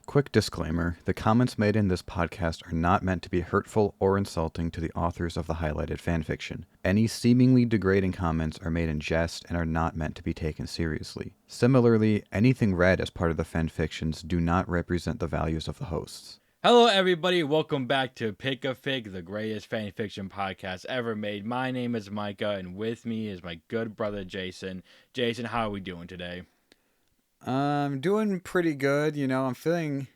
Quick disclaimer, the comments made in this podcast are not meant to be hurtful or insulting to the authors of the highlighted fanfiction. Any seemingly degrading comments are made in jest and are not meant to be taken seriously. Similarly, anything read as part of the fanfictions do not represent the values of the hosts. Hello, everybody. Welcome back to Pick a Fig, the greatest fanfiction podcast ever made. My name is Micah, and with me is my good brother, Jason. Jason, how are we doing today? I'm doing pretty good. I'm feeling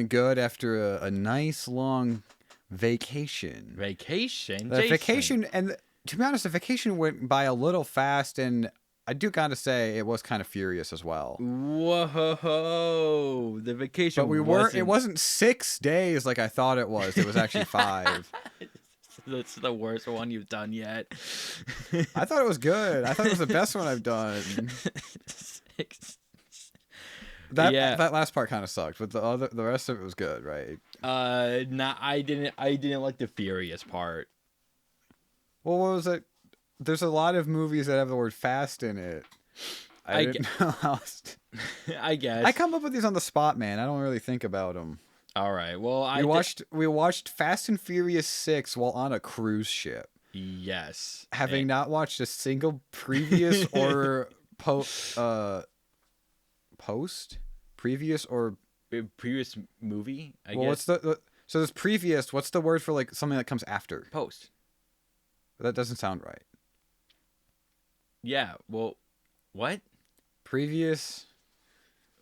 good after a nice long vacation. Vacation? The vacation, and to be honest, the vacation went by a little fast, and I do gotta say it was kind of furious as well. Whoa, the vacation. But it wasn't 6 days like I thought it was. It was actually 5. That's the worst one you've done yet. I thought it was good. I thought it was the best one I've done. 6. That last part kind of sucked, but the rest of it was good, right? Nah, I didn't like the furious part. Well, what was it? There's a lot of movies that have the word fast in it. I didn't know how I guess. I come up with these on the spot, man. I don't really think about them. All right. Well, we watched Fast and Furious 6 while on a cruise ship. Yes. Having not watched a single previous or previous movie, I guess. What's so there's previous, what's the word for like something that comes after? Post. That doesn't sound right. Yeah, well, what? Previous.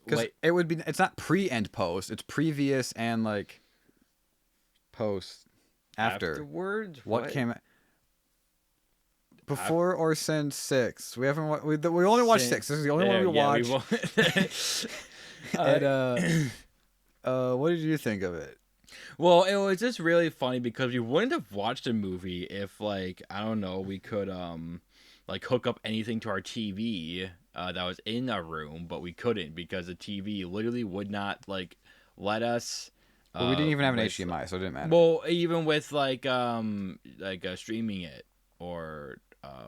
Because it's not pre and post. It's previous and like post after. Afterwards? What came before or since 6? We haven't. We only watched 6. This is the only one we watched. And what did you think of it? Well, it was just really funny because we wouldn't have watched a movie if, like, I don't know, we could like hook up anything to our TV that was in our room, but we couldn't because the TV literally would not like let us. Well, we didn't even have an HDMI, so it didn't matter. Well, even with like streaming it or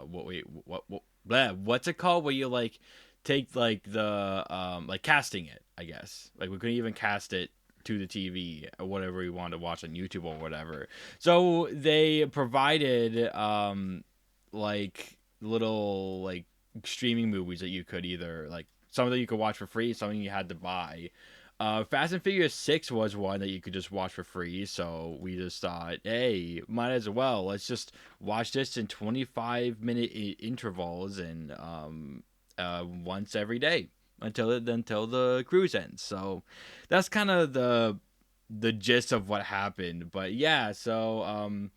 what's it called? Where you like take like the like casting it, I guess. Like we couldn't even cast it to the TV or whatever we wanted to watch on YouTube or whatever. So they provided like little like streaming movies that you could either like some that you could watch for free, something you had to buy. Fast and Furious 6 was one that you could just watch for free, so we just thought, hey, might as well. Let's just watch this in 25-minute intervals and once every day until the cruise ends. So that's kind of the gist of what happened. But yeah, so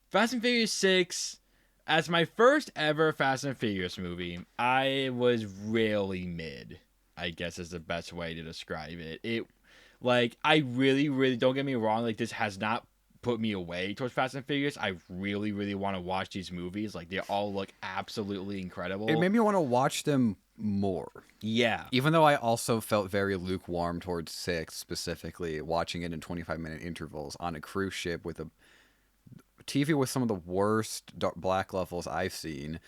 Fast and Furious 6, as my first ever Fast and Furious movie, I was really mid, I guess is the best way to describe it. It, like, I really, really, don't get me wrong, like, this has not put me away towards Fast and Furious. I really, really want to watch these movies. Like, they all look absolutely incredible. It made me want to watch them more. Yeah. Even though I also felt very lukewarm towards 6, specifically, watching it in 25-minute intervals on a cruise ship with a TV with some of the worst black levels I've seen.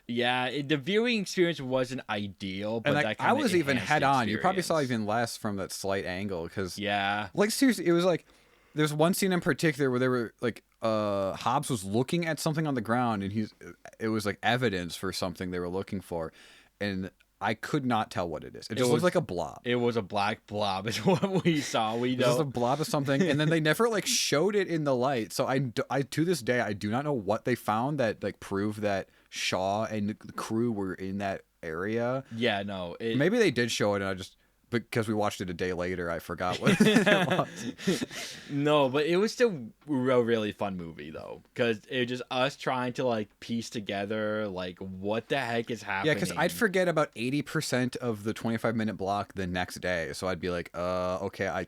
Yeah, the viewing experience wasn't ideal, but and that I was even head on. You probably saw even even less from that slight angle because yeah, like seriously, it was like there's one scene in particular where they were like Hobbs was looking at something on the ground and it was like evidence for something they were looking for, and I could not tell what it is. It just looked like a blob. It was a black blob is what we saw. We know. It was a blob of something, and then they never like showed it in the light. So I to this day I do not know what they found that like proved that Shaw and the crew were in that area. Yeah, no. Maybe they did show it, and I just because we watched it a day later, I forgot what it was. No, but it was still a really fun movie though, because it was just us trying to like piece together like what the heck is happening. Yeah, because I'd forget about 80% of the 25-minute block the next day, so I'd be like, okay,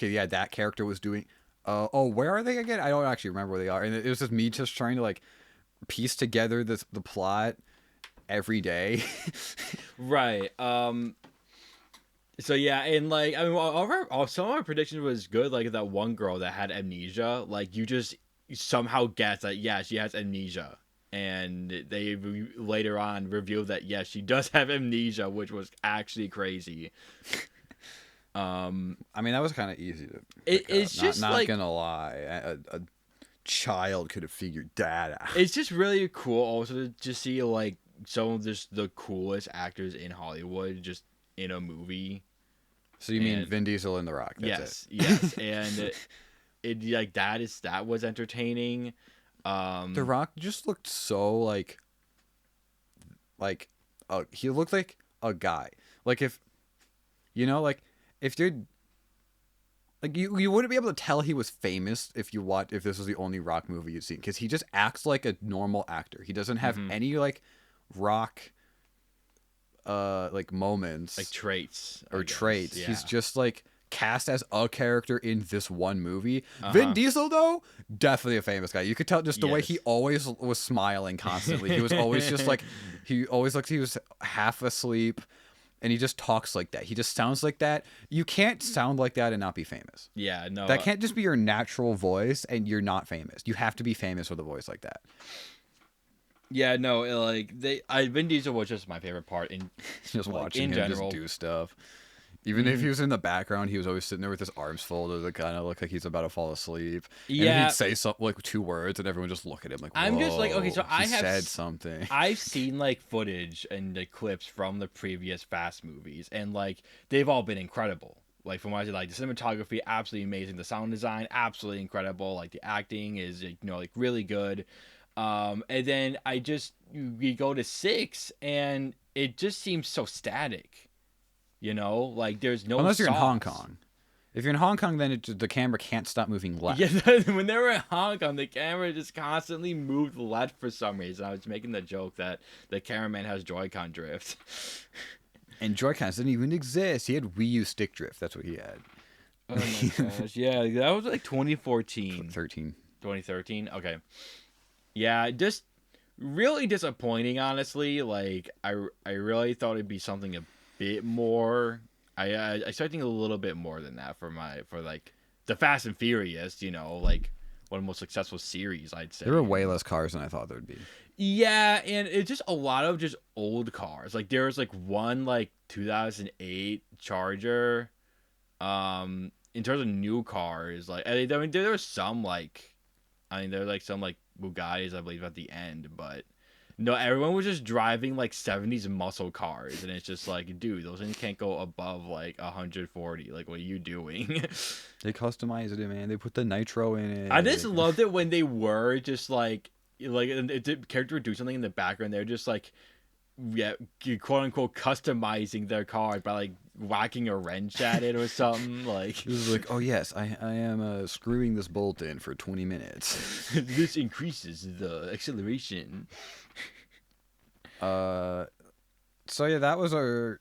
yeah, that character was doing. Where are they again? I don't actually remember where they are, and it was just me just trying to like piece together the plot every day. Right. So yeah, and like I mean, some of our predictions was good. Like that one girl that had amnesia, like you just somehow guess that yeah, she has amnesia, and they later on revealed that yes, she does have amnesia, which was actually crazy. I mean, that was kind of easy to it's up. just not like, gonna lie, a child could have figured that out. it's just really cool also to just see like some of just the coolest actors in Hollywood just in a movie. So you mean Vin Diesel and The Rock? That's yes, and it like that was entertaining. The Rock just looked so like he looked like a guy. Like if like if you're like you wouldn't be able to tell he was famous if this was the only Rock movie you'd seen, because he just acts like a normal actor. He doesn't have any like Rock like moments, like traits or traits. Yeah. He's just like cast as a character in this one movie. Vin Diesel, though, definitely a famous guy. You could tell just the way he always was smiling constantly. He was always just like, he always looked, he was half asleep, and he just talks like that. He just sounds like that. You can't sound like that and not be famous. Yeah, no. That can't just be your natural voice and you're not famous. You have to be famous with a voice like that. Yeah, no, like Vin Diesel was just my favorite part in just like, watching in him general. just do stuff. Even if he was in the background, he was always sitting there with his arms folded. It kind of looked like he's about to fall asleep. Yeah, and he'd say something like 2 words, and everyone just look at him like, I'm just like, okay, so I have said something. I've seen like footage and the clips from the previous Fast movies, and like they've all been incredible. Like from what I said, like the cinematography, absolutely amazing. The sound design, absolutely incredible. Like the acting is, like really good. And then we go to 6, and it just seems so static. Like there's no unless you're in sauce. Hong Kong. If you're in Hong Kong, then the camera can't stop moving left. Yeah, when they were in Hong Kong, the camera just constantly moved left for some reason. I was making the joke that the cameraman has Joy-Con drift. And Joy-Cons didn't even exist. He had Wii U stick drift. That's what he had. Oh my gosh. Yeah, that was like 2014. 2013? Okay. Yeah, just really disappointing, honestly. Like, I really thought it'd be something a bit more. I expecting a little bit more than that for like the Fast and Furious, like one of the most successful series, I'd say. There were way less cars than I thought there'd be. Yeah, and it's just a lot of just old cars. Like there was like one like 2008 Charger. In terms of new cars, like I mean there were some like, there were like some like Bugattis, I believe, at the end, but no, everyone was just driving like 70s muscle cars, and it's just like, dude, those things can't go above like 140. Like, what are you doing? They customized it, man. They put the nitro in it. I just loved it when they were just like the character would do something in the background. They're just like, yeah, quote unquote, customizing their car by like whacking a wrench at it or something. Like, it was like, oh yes, I am screwing this bolt in for 20 minutes. This increases the acceleration. So yeah, that was our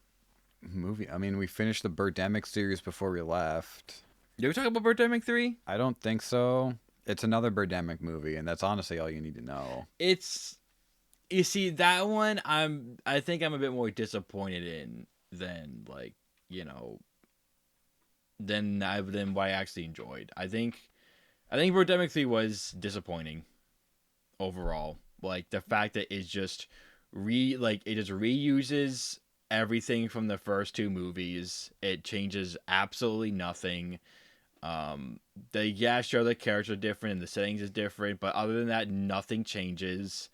movie. I mean, we finished the Birdemic series before we left. Did we talk about Birdemic 3? I don't think so. It's another Birdemic movie, and that's honestly all you need to know. You see, that one I think I'm a bit more disappointed in than like, than what I actually enjoyed. I think Birdemic 3 was disappointing overall. Like the fact that it's just it just reuses everything from the first 2 movies. It changes absolutely nothing. Sure, the characters are different and the settings is different, but other than that, nothing changes.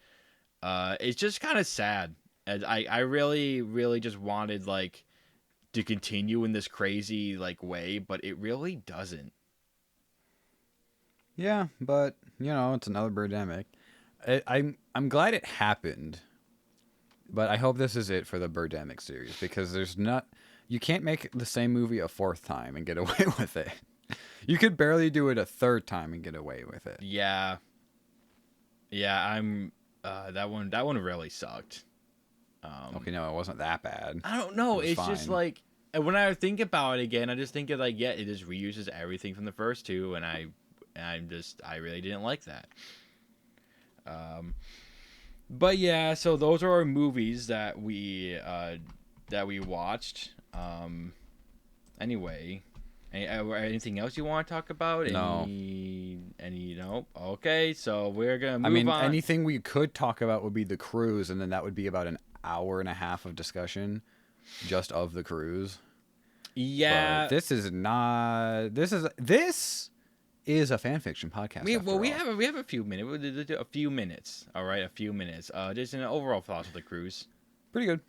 It's just kind of sad. And I really, really just wanted like to continue in this crazy like way, but it really doesn't. Yeah, but it's another Birdemic. I'm glad it happened, but I hope this is it for the Birdemic series, because you can't make the same movie a 4th time and get away with it. You could barely do it a 3rd time and get away with it. Yeah, that one really sucked. Okay, no, it wasn't that bad. I don't know. It's fine. just like, when I think about it again, I just think of like, yeah, it just reuses everything from the first 2, and I really didn't like that. But yeah, so those are our movies that we watched. Anyway, anything else you want to talk about? No. any no. Okay, so we're gonna move I mean, on. anything we could talk about would be the cruise, and then that would be about an hour and a half of discussion just of the cruise. Yeah. But this is not. This is a fan fiction podcast. We have a few minutes. We'll do a few minutes. All right, a few minutes. Just an overall thoughts of the cruise. Pretty good.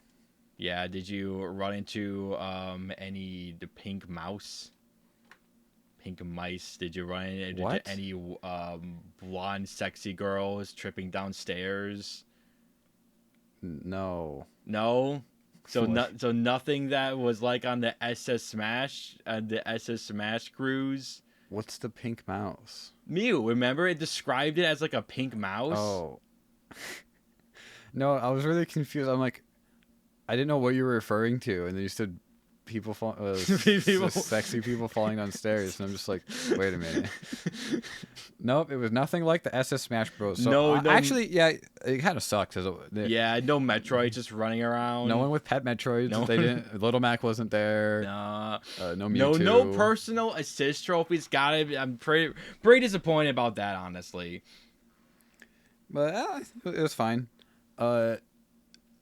Yeah. Did you run into the pink mouse? Pink mice? Did you run into any blonde sexy girls tripping downstairs? No. No. So nothing that was like on the SS Smash cruise. What's the pink mouse? Mew, remember it described it as like a pink mouse? Oh. No, I was really confused. I'm like, I didn't know what you were referring to, and then you said sexy people falling downstairs, and I'm just like, wait a minute. Nope, it was nothing like the SS Smash Bros. So, no, actually, yeah, it kind of sucks. Yeah, no Metroid just running around. No one with pet Metroids. No. They didn't. Little Mac wasn't there. Nah. No Mewtwo. No personal assist trophies. I'm pretty disappointed about that, honestly. But it was fine.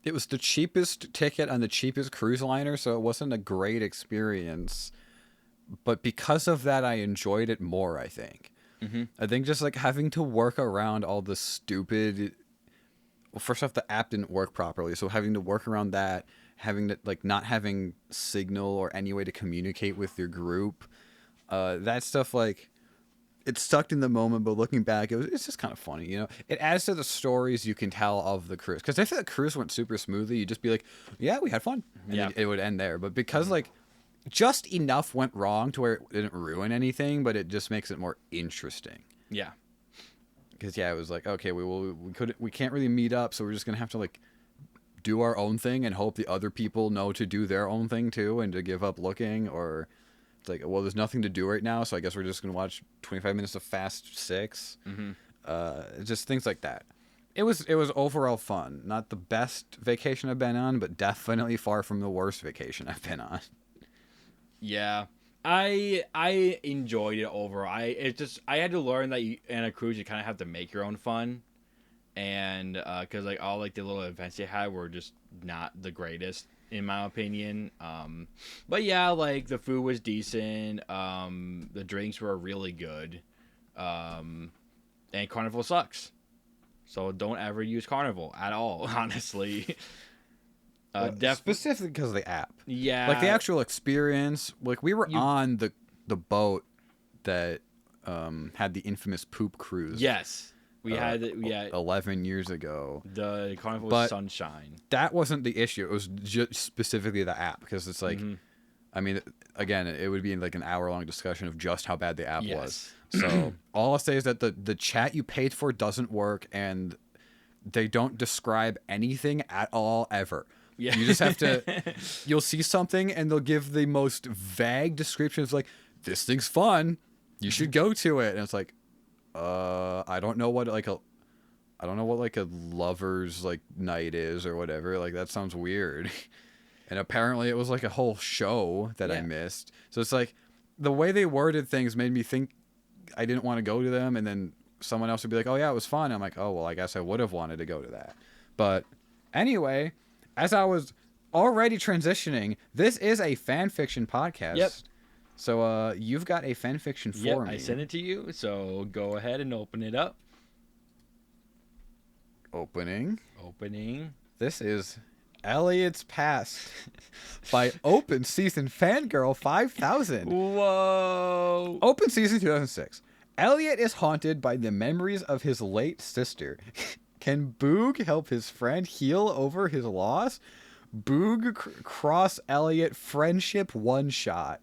It was the cheapest ticket on the cheapest cruise liner, so it wasn't a great experience. But because of that, I enjoyed it more, I think. Mm-hmm. I think just like having to work around all the stupid... Well, first off, the app didn't work properly, so having to work around that, having to like not having signal or any way to communicate with your group, that stuff like... It sucked in the moment, but looking back, it's just kind of funny, you know? It adds to the stories you can tell of the cruise. Because if the cruise went super smoothly, you'd just be like, yeah, we had fun. And it would end there. But because, like, just enough went wrong to where it didn't ruin anything, but it just makes it more interesting. Yeah. Because, yeah, it was like, okay, we can't really meet up, so we're just going to have to, like, do our own thing and hope the other people know to do their own thing, too, and to give up looking, or... Like, well, there's nothing to do right now, so I guess we're just gonna watch 25 minutes of Fast 6. Mm-hmm. Just things like that. It was overall fun. Not the best vacation I've been on, but definitely far from the worst vacation I've been on. Yeah, I enjoyed it overall. I had to learn that in a cruise you kind of have to make your own fun, and because like all like the little events you had were just not the greatest, in my opinion. But yeah, like the food was decent. The drinks were really good. And Carnival sucks. So don't ever use Carnival at all, honestly. Specifically because of the app. Yeah. Like the actual experience. Like we were on the boat that had the infamous poop cruise. Yes. We had 11 years ago. The Carnival was Sunshine. That wasn't the issue. It was just specifically the app, because it's like, I mean, again, it would be like an hour-long discussion of just how bad the app was. So all I'll say is that the chat you paid for doesn't work, and they don't describe anything at all ever. Yeah. You just have to. You'll see something, and they'll give the most vague descriptions, like, "This thing's fun. You should go to it," and it's like. I don't know what like a lover's like night is or whatever. Like that sounds weird. And apparently it was like a whole show that I missed. So it's like the way they worded things made me think I didn't want to go to them, and then someone else would be like, "Oh yeah, it was fun." I'm like, "Oh well, I guess I would have wanted to go to that." But anyway, as I was already transitioning, this is a fan fiction podcast. Yep. So, you've got a fan fiction for me. I sent it to you, so go ahead and open it up. Opening. This is Elliot's Past by OpenSeasonFanGirl5000. Whoa. Open Season 2006. Elliot is haunted by the memories of his late sister. Can Boog help his friend heal over his loss? Boog cross Elliot friendship one-shot.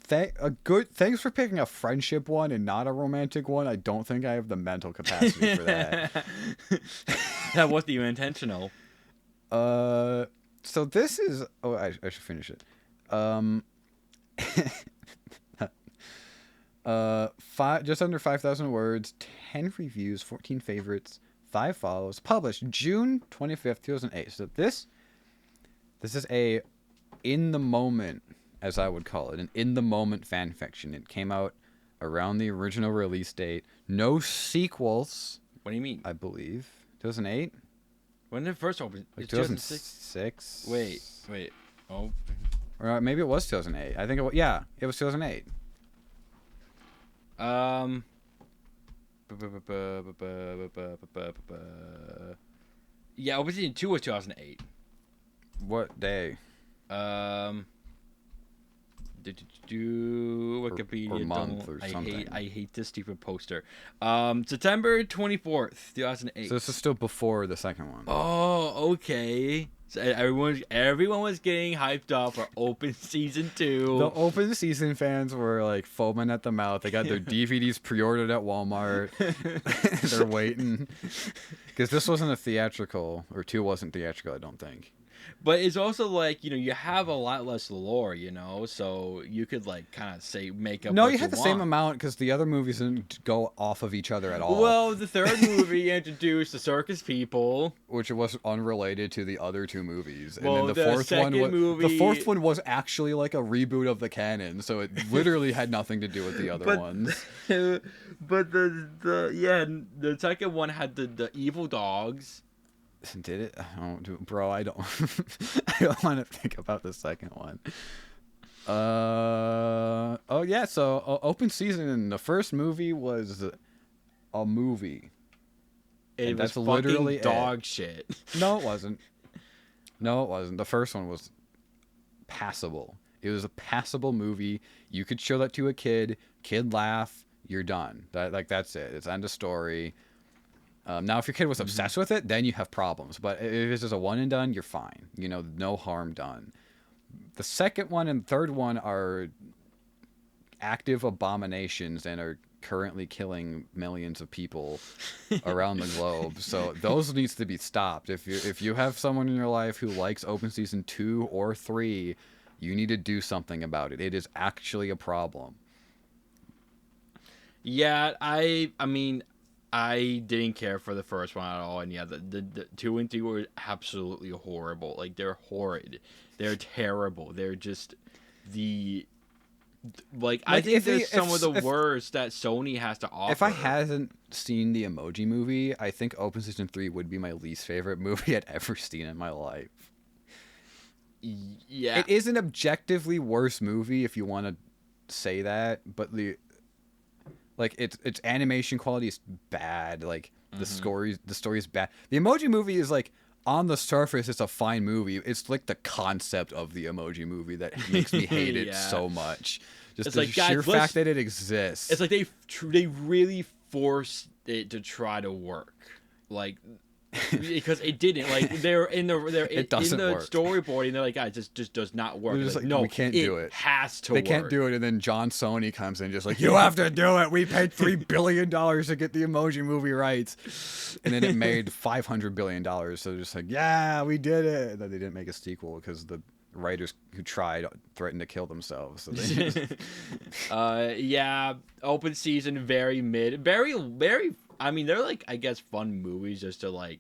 Thanks for picking a friendship one and not a romantic one. I don't think I have the mental capacity for that. That wasn't even intentional. So this is... Oh, I should finish it. Just under 5,000 words, 10 reviews, 14 favorites, 5 follows. Published June 25th, 2008. So this is a in the moment, as I would call it, an in-the-moment fan fiction. It came out around the original release date. No sequels, What do you mean? I believe. 2008? When did it first open? Like It's 2006. 2006? Wait. Oh. Or maybe it was 2008. I think it was, yeah, it was 2008. Yeah, Open Season 2 was 2008. What day? Wikipedia or month or something. I hate this stupid poster. September 24th, 2008. So this is still before the second one. Oh, okay. So everyone was getting hyped up for Open Season 2. The open season fans were like foaming at the mouth. They got their DVDs pre-ordered at Walmart. They're waiting. Because this wasn't a theatrical, or 2 wasn't theatrical, I don't think. But it's also like, you have a lot less lore, so you could like kind of make up. No, what you had the want. same amount because the other movies didn't go off of each other at all. Well, the third movie introduced the circus people, which was unrelated to the other 2 movies. Well, and then the fourth one movie... the fourth one was actually like a reboot of the canon, so it literally had nothing to do with the other ones. But the second one had the evil dogs. Did it? Bro, I don't I don't want to think about the second one. Oh yeah, so Open Season, the first movie was a movie. It was fucking literally dog shit. No, it wasn't. The first one was passable. It was a passable movie. You could show that to a kid laugh, you're done. That's it. It's end of story. Now, if your kid was obsessed with it, then you have problems. But if it's just a one and done, you're fine. No harm done. The second one and third one are active abominations and are currently killing millions of people around the globe. So those needs to be stopped. If you have someone in your life who likes Open Season 2 or 3, you need to do something about it. It is actually a problem. Yeah, I mean, I didn't care for the first one at all, and yeah, the 2 and 3 were absolutely horrible. Like, they're horrid, they're terrible. They're just I think they're some of the worst that Sony has to offer. If I hadn't seen the Emoji Movie, I think Open Season 3 would be my least favorite movie I'd ever seen in my life. Yeah, it is an objectively worse movie if you want to say that, but its animation quality is bad. Like the story is bad. The Emoji Movie is like, on the surface, it's a fine movie. It's like the concept of the Emoji Movie that makes me hate it so much. Just the sheer fact that it exists. It's like they really forced it to try to work, like, because it didn't. Like, they're in the storyboarding. They're like, guys, this just does not work. Just like, no, we can't do it. It has to. They can't do it, and then John Sony comes in just like, you have to do it. We paid $3 billion to get the Emoji Movie rights, and then it made $500 billion. So they're just like, yeah, we did it. And then they didn't make a sequel because the writers who tried threatened to kill themselves. So they yeah, Open Season, very mid, very. I mean, they're like, I guess, fun movies just to like,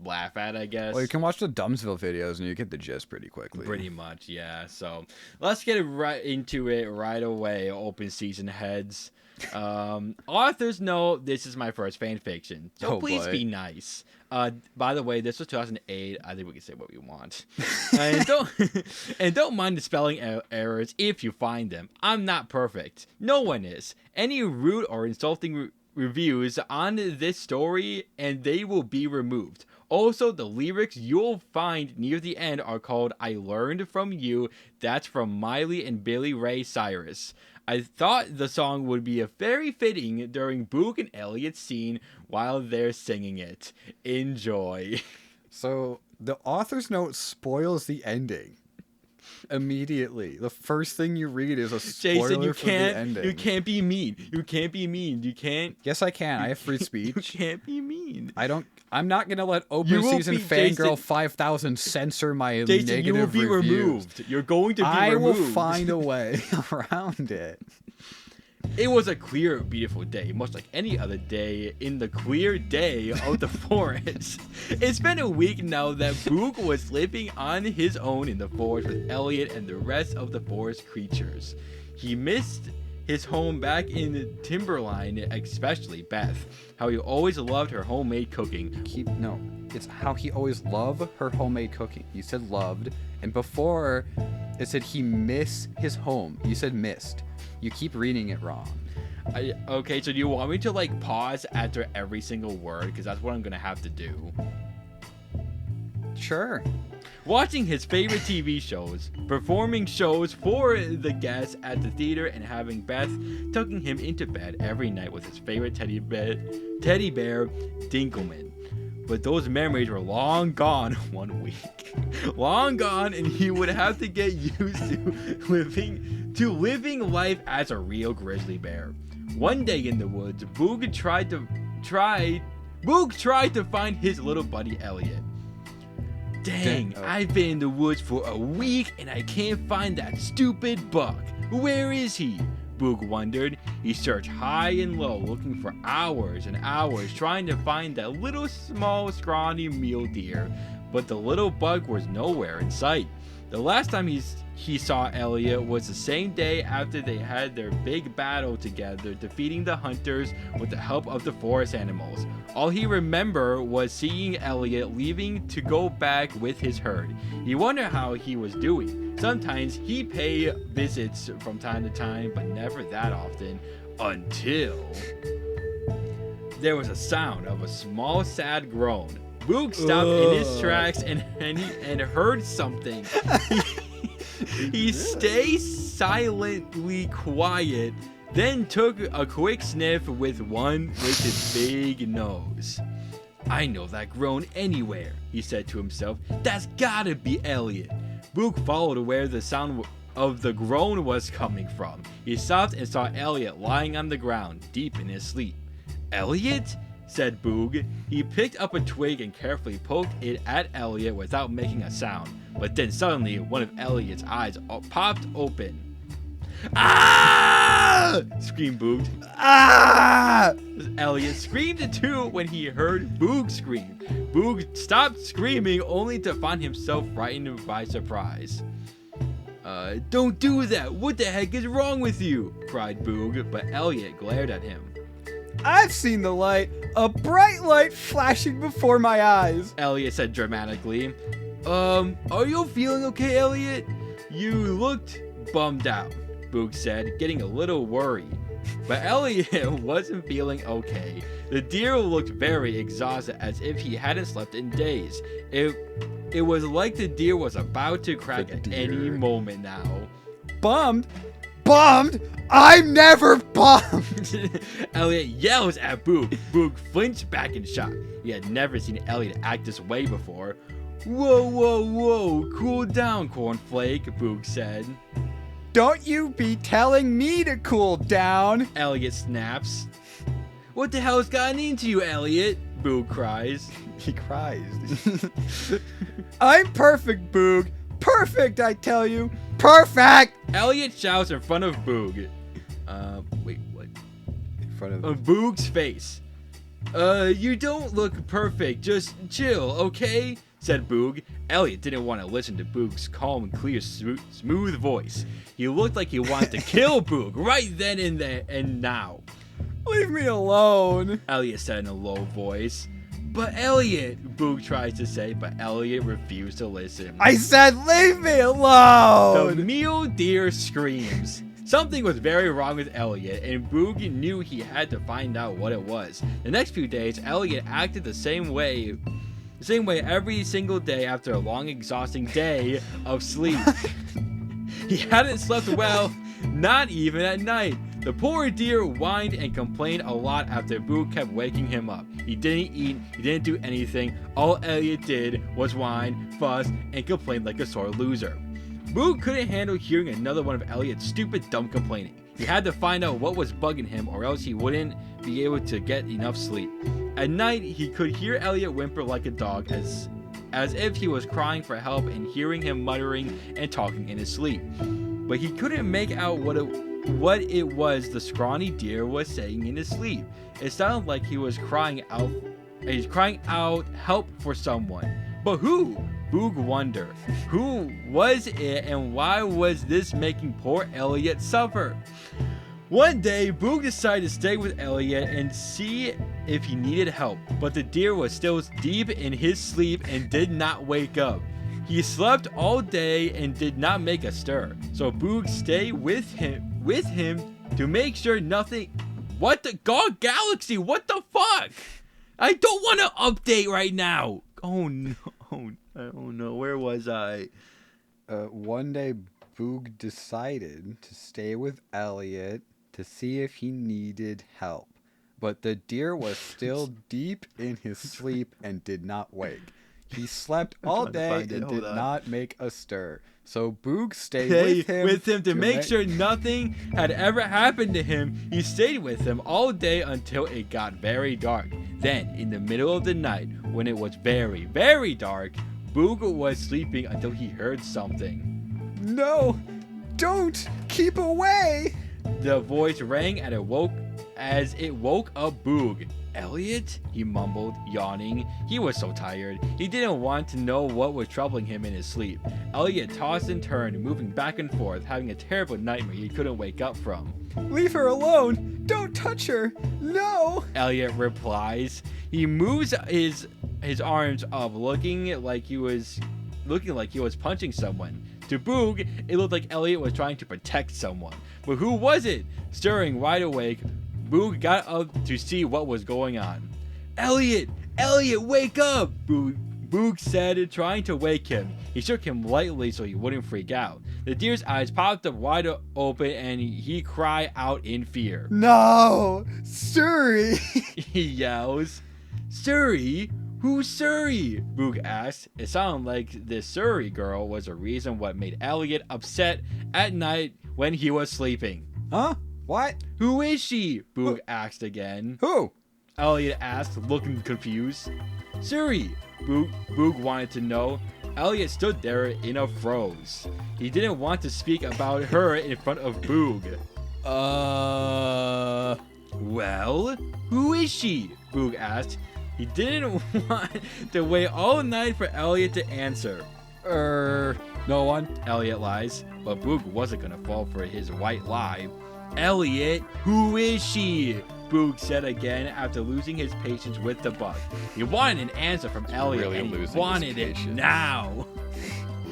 laugh at, I guess. Well, you can watch the Dumpsville videos and you get the gist pretty quickly. Pretty much, yeah. So let's get right into it right away. Open Season heads. Authors know this is my first fan fiction, so please be nice. By the way, this was 2008. I think we can say what we want, and don't mind the spelling errors if you find them. I'm not perfect. No one is. Any rude or insulting reviews on this story, and they will be removed. Also, the lyrics you'll find near the end are called "I Learned From You." That's from Miley and Billy Ray Cyrus. I thought the song would be very fitting during Boog and Elliot's scene while they're singing it. Enjoy. So, the author's note spoils the ending immediately. The first thing you read is a spoiler for the ending. You can't be mean. You can't be mean. You can't. Yes, I can. I have free speech. You can't be mean. I'm not going to let OpenSeasonFanGirl5000 censor my negative reviews. You will be removed. You're going to be removed. I will find a way around it. It was a clear, beautiful day, much like any other day in the clear day of the forest. It's been a week now that Boog was living on his own in the forest with Elliot and the rest of the forest creatures. He missed his home back in Timberline, especially Beth. How he always loved her homemade cooking. No, it's how he always loved her homemade cooking. You said loved, and before it said he miss his home. You said missed. You keep reading it wrong. Okay, so do you want me to like pause after every single word? Because that's what I'm gonna have to do. Sure. Watching his favorite TV shows, performing shows for the guests at the theater, and having Beth tucking him into bed every night with his favorite teddy bear, Dinkelman. But those memories were long gone 1 week. Long gone, and he would have to get used to living life as a real grizzly bear. One day in the woods, Boog tried to find his little buddy Elliot. Dang, I've been in the woods for a week and I can't find that stupid buck. Where is he? Boog wondered. He searched high and low, looking for hours and hours, trying to find that little small scrawny mule deer. But the little buck was nowhere in sight. The last time he saw Elliot was the same day after they had their big battle together, defeating the hunters with the help of the forest animals. All he remembered was seeing Elliot leaving to go back with his herd. He wondered how he was doing. Sometimes he paid visits from time to time, but never that often, until there was a sound of a small sad groan. Boog stopped in his tracks and heard something. He stayed silently quiet, then took a quick sniff with his big nose. I know that groan anywhere, he said to himself. That's gotta be Elliot. Boog followed where the sound of the groan was coming from. He stopped and saw Elliot lying on the ground, deep in his sleep. Elliot? Said Boog. He picked up a twig and carefully poked it at Elliot without making a sound. But then suddenly, one of Elliot's eyes popped open. Ah! Screamed Boog. Ah! Elliot screamed too when he heard Boog scream. Boog stopped screaming only to find himself frightened by surprise. Don't do that! What the heck is wrong with you? Cried Boog, but Elliot glared at him. I've seen the light, a bright light flashing before my eyes, Elliot said dramatically. Are you feeling okay, Elliot? You looked bummed out, Boog said, getting a little worried. But Elliot wasn't feeling okay. The deer looked very exhausted, as if he hadn't slept in days. It was like the deer was about to crack at any moment now. Bummed? I'm never bummed! Elliot yells at Boog. Boog flinched back in shock. He had never seen Elliot act this way before. Whoa, cool down, Cornflake, Boog said. Don't you be telling me to cool down, Elliot snaps. What the hell's gotten into you, Elliot? Boog cries. He cries. I'm perfect, Boog. Perfect, I tell you. Perfect! Elliot shouts in front of Boog. Wait, what? In front of Boog's face. You don't look perfect. Just chill, okay? Said Boog. Elliot didn't want to listen to Boog's calm, clear, smooth voice. He looked like he wanted to kill Boog right then and there and now. Leave me alone, Elliot said in a low voice. But Elliot, Boog tries to say, but Elliot refused to listen. I said leave me alone! The mule deer screams. Something was very wrong with Elliot, and Boog knew he had to find out what it was. The next few days, Elliot acted the same way every single day after a long, exhausting day of sleep. He hadn't slept well, not even at night. The poor deer whined and complained a lot after Boog kept waking him up. He didn't eat, he didn't do anything. All Elliot did was whine, fuss, and complain like a sore loser. Boog couldn't handle hearing another one of Elliot's stupid, dumb complaining. He had to find out what was bugging him, or else he wouldn't be able to get enough sleep. At night, he could hear Elliot whimper like a dog, as if he was crying for help, and hearing him muttering and talking in his sleep. But he couldn't make out what it was the scrawny deer was saying in his sleep. It sounded like he was crying out. He's crying out help for someone. But who? Boog wondered. Who was it, and why was this making poor Elliot suffer? One day, Boog decided to stay with Elliot and see if he needed help, but the deer was still deep in his sleep and did not wake up. He slept all day and did not make a stir, so Boog stayed with him to make sure nothing. What the God Galaxy? What the fuck? I don't want to update right now. Oh no! Oh no! Where was I? One day, Boog decided to stay with Elliot to see if he needed help, but the deer was still deep in his sleep and did not wake. He slept all day and did not make a stir. So Boog stayed with him to make sure nothing had ever happened to him. He stayed with him all day until it got very dark. Then, in the middle of the night, when it was very, very dark, Boog was sleeping until he heard something. No! Don't! Keep away! The voice rang and it woke up Boog. Elliot? He mumbled, yawning. He was so tired. He didn't want to know what was troubling him in his sleep. Elliot tossed and turned, moving back and forth, having a terrible nightmare he couldn't wake up from. Leave her alone! Don't touch her! No! Elliot replies. He moves his arms up, looking like he was punching someone. To Boog, it looked like Elliot was trying to protect someone. But who was it? Stirring wide awake, Boog got up to see what was going on. Elliot! Elliot, wake up! Boog said, trying to wake him. He shook him lightly so he wouldn't freak out. The deer's eyes popped up wide open and he cried out in fear. No! Suri! He yells. Suri? Who's Suri? Boog asked. It sounded like this Suri girl was a reason what made Elliot upset at night when he was sleeping. Huh? What? Who is she? Boog asked again. Who? Elliot asked, looking confused. Suri, Boog wanted to know. Elliot stood there in a froze. He didn't want to speak about her in front of Boog. Well, who is she? Boog asked. He didn't want to wait all night for Elliot to answer. No one. Elliot lies, but Boog wasn't gonna fall for his white lie. Elliot, who is she? Boog said again after losing his patience with the buck. He wanted an answer from Elliot and he wanted it now.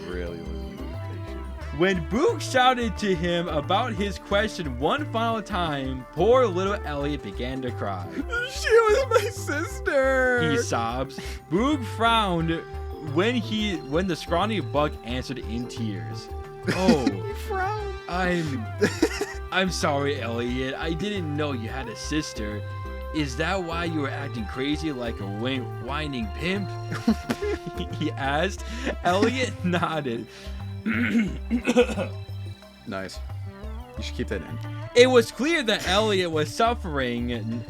Really losing his patience. When Boog shouted to him about his question one final time, poor little Elliot began to cry. She was my sister! He sobs. Boog frowned when the scrawny buck answered in tears. Oh, He frowned. I'm sorry, Elliot. I didn't know you had a sister. Is that why you were acting crazy like a whining pimp? He asked. Elliot nodded. Nice. You should keep that in. It was clear that Elliot was suffering.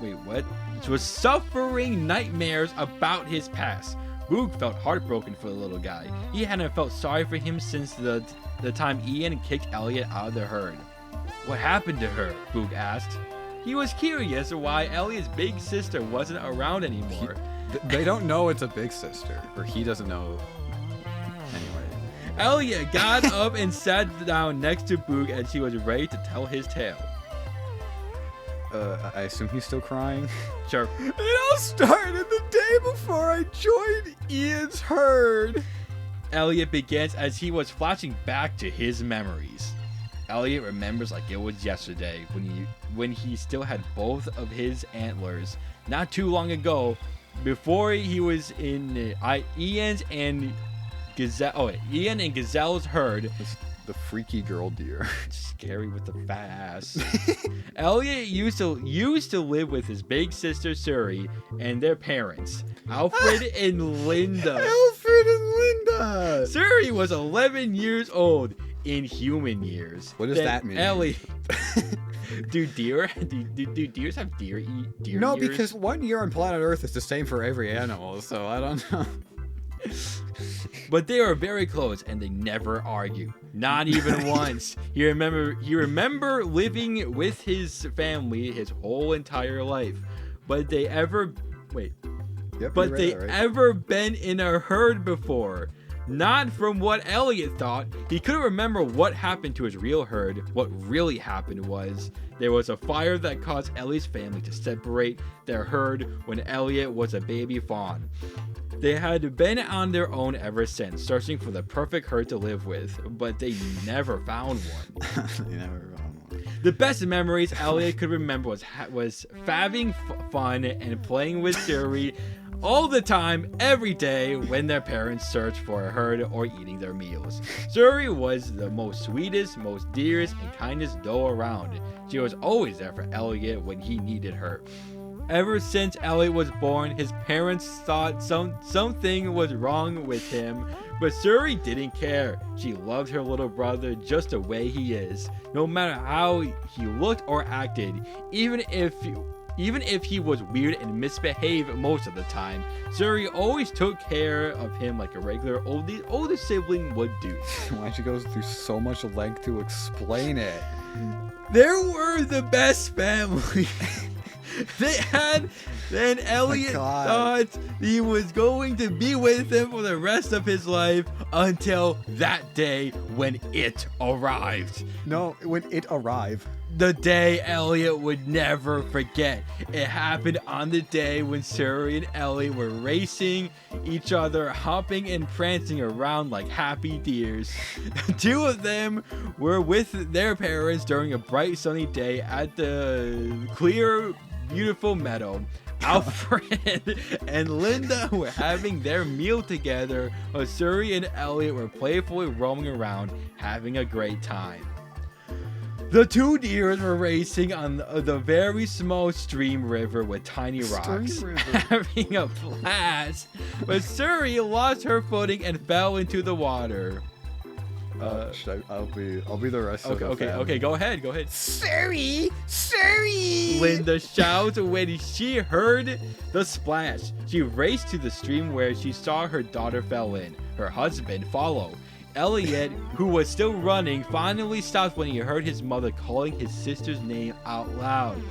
Wait, what? Was suffering nightmares about his past. Boog felt heartbroken for the little guy. He hadn't felt sorry for him since the time Ian kicked Elliot out of the herd. What happened to her? Boog asked. He was curious why Elliot's big sister wasn't around anymore. They don't know it's a big sister, or he doesn't know. Anyway. Elliot got up and sat down next to Boog as he was ready to tell his tale. I assume he's still crying. Sure. It all started the day before I joined Ian's herd. Elliot begins as he was flashing back to his memories. Elliot remembers like it was yesterday when he still had both of his antlers. Not too long ago, before he was in Ian and Gazelle's herd. The freaky girl deer. Scary with the fat ass. Elliot used to live with his big sister Suri and their parents, Alfred and Linda. Alfred and Linda. Suri was 11 years old in human years. What does that mean? Elliot. Do deers have deer No, ears? because 1 year on planet Earth is the same for every animal, so I don't know. But they were very close and they never argue. Not even once. He remember living with his family his whole entire life. But Yep, ever been in a herd before? Not from what Elliot thought. He couldn't remember what happened to his real herd. What really happened was there was a fire that caused Ellie's family to separate their herd when Elliot was a baby fawn. They had been on their own ever since, searching for the perfect herd to live with, but they never found one. They never found one. The best memories Elliot could remember was having fun and playing with Suri all the time, every day, when their parents searched for a herd or eating their meals. Suri was the most sweetest, most dearest, and kindest doe around. She was always there for Elliot when he needed her. Ever since Elliot was born, his parents thought something was wrong with him, but Suri didn't care. She loved her little brother just the way he is, no matter how he looked or acted, even if he was weird and misbehaved most of the time. Suri always took care of him like a regular older sibling would do. Why'd you go through so much length to explain it? They were the best family. Then Elliot thought he was going to be with him for the rest of his life until that day when it arrived. No, when it arrived. The day Elliot would never forget. It happened on the day when Suri and Elliot were racing each other, hopping and prancing around like happy deers. The two of them were with their parents during a bright sunny day at the clear, beautiful meadow. Alfred and Linda were having their meal together, while Suri and Elliot were playfully roaming around, having a great time. The two deers were racing on the very small stream river with tiny rocks, having a blast. But Suri lost her footing and fell into the water. I'll be the rest of the family. Okay, go ahead. Suri! Linda shouts when she heard the splash. She raced to the stream where she saw her daughter fell in. Her husband followed. Elliot, who was still running, finally stopped when he heard his mother calling his sister's name out loud.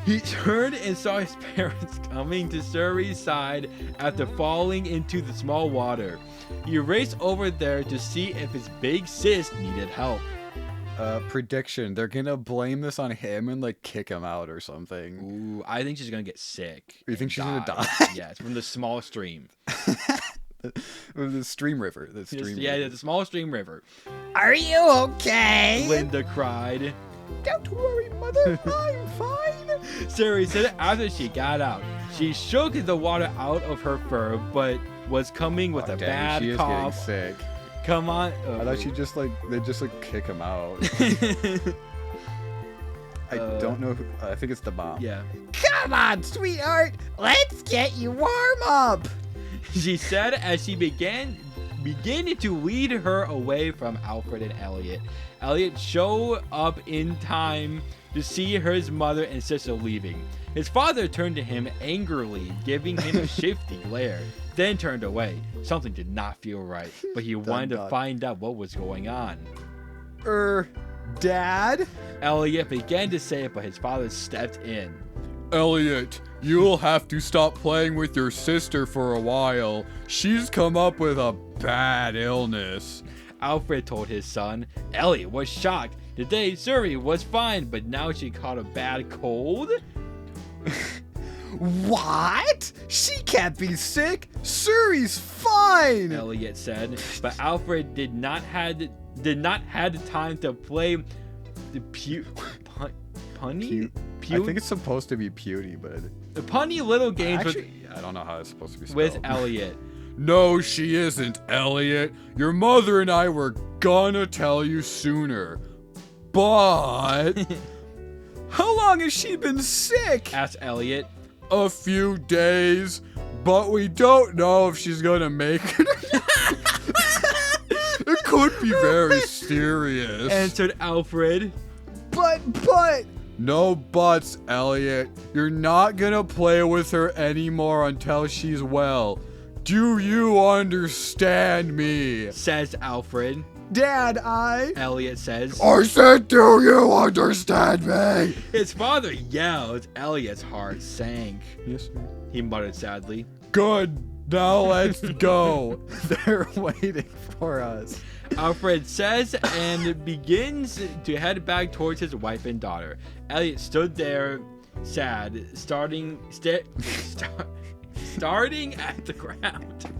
He turned and saw his parents coming to Suri's side after falling into the small water. He raced over there to see if his big sis needed help. Prediction. They're gonna blame this on him and like kick him out or something. Ooh, I think she's gonna get sick. You think she's gonna die? Yes, from the small stream. The stream river. The small stream river. Are you okay? Linda cried. Don't worry, Mother. I'm fine. Suri said after she got out. She shook the water out of her fur, but was coming with a bad she is cough. getting sick. Come on. I thought they just kick him out. I don't know. I think it's the mom. Yeah. Come on, sweetheart. Let's get you warm up. She said as she began to lead her away from Alfred and Elliot. Elliot showed up in time to see his mother and sister leaving. His father turned to him angrily, giving him a shifty glare, then turned away. Something did not feel right, but he wanted to find out what was going on. Dad? Elliot began to say it, but his father stepped in. Elliot, you'll have to stop playing with your sister for a while. She's come up with a bad illness. Alfred told his son. Elliot was shocked. Today, Suri was fine, but now she caught a bad cold? What? She can't be sick. Suri's fine. Elliot said, but Alfred did not have the time to play the punny. I think it's supposed to be puny, but the punny little games I don't know how it's supposed to be spelled. with Elliot. No, she isn't, Elliot. Your mother and I were gonna tell you sooner. But How long has she been sick? Asked Elliot. a few days, but we don't know if she's gonna make it. It could be very serious. Answered Alfred. But No buts, Elliot. You're not gonna play with her anymore until she's well. Do you understand me? Says Alfred. Dad, Elliot says. I said, do you understand me? His father yelled. Elliot's heart sank. Yes, sir. He muttered sadly. Good Now let's go. They're waiting for us. Alfred says and begins to head back towards his wife and daughter. Elliot stood there, sad, starting at the ground,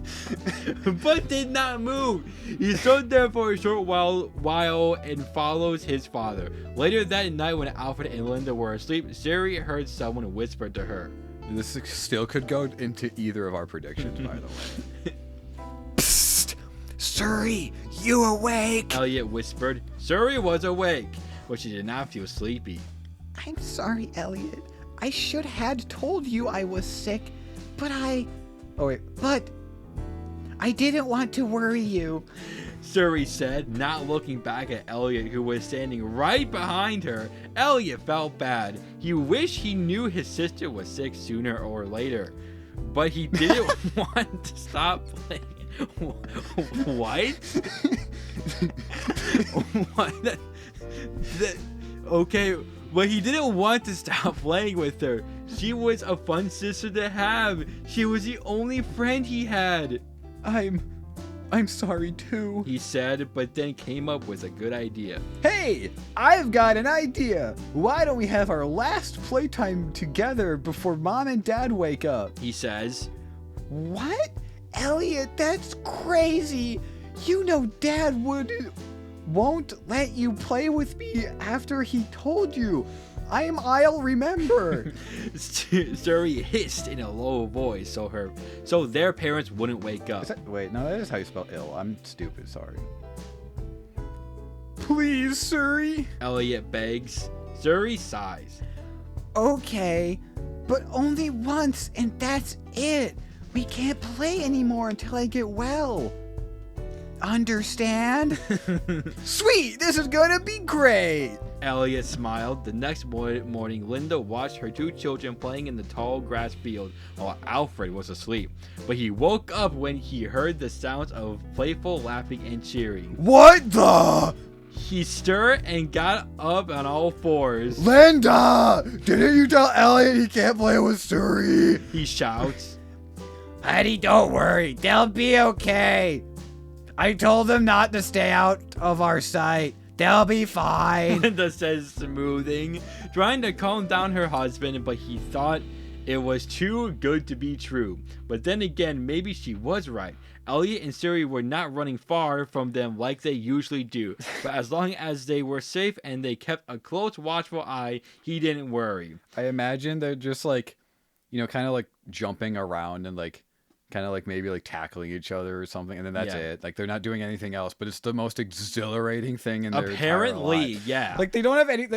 but did not move. He stood there for a short while and follows his father. Later that night, when Alfred and Linda were asleep, Siri heard someone whisper to her. This still could go into either of our predictions, by the way. Psst! Suri, you awake? Elliot whispered. Suri was awake, but she did not feel sleepy. I'm sorry, Elliot. I should have told you I was sick, but I didn't want to worry you. Suri said, not looking back at Elliot, who was standing right behind her. Elliot felt bad. He wished he knew his sister was sick sooner or later, but he didn't want to stop playing. What? What? Okay, but he didn't want to stop playing with her. She was a fun sister to have. She was the only friend he had. I'm sorry too. He said, but then came up with a good idea. Hey, I've got an idea. Why don't we have our last playtime together before Mom and Dad wake up? He says, What? Elliot, that's crazy. You know Dad Won't let you play with me after he told you. I'll remember. Suri hissed in a low voice so their parents wouldn't wake up. Wait, no, that is how you spell ill. I'm stupid, sorry. Please, Suri. Elliot begs. Suri sighs. Okay, but only once, and that's it. We can't play anymore until I get well. Understand? Sweet, this is gonna be great. Elliot smiled. The next morning, Linda watched her two children playing in the tall grass field while Alfred was asleep. But he woke up when he heard the sounds of playful laughing and cheering. What the? He stirred and got up on all fours. Linda! Didn't you tell Elliot he can't play with Suri? He shouts. Honey, don't worry. They'll be okay. I told them not to stay out of our sight. They'll be fine. Linda says, smoothing, trying to calm down her husband, but he thought it was too good to be true. But then again, maybe she was right. Elliot and Siri were not running far from them like they usually do, but as long as they were safe and they kept a close, watchful eye, he didn't worry. I imagine they're just like, kind of like jumping around and like, kind of like maybe like tackling each other or something, and then that's it. Like they're not doing anything else, but it's the most exhilarating thing in their apparently entire life. Yeah, like they don't have any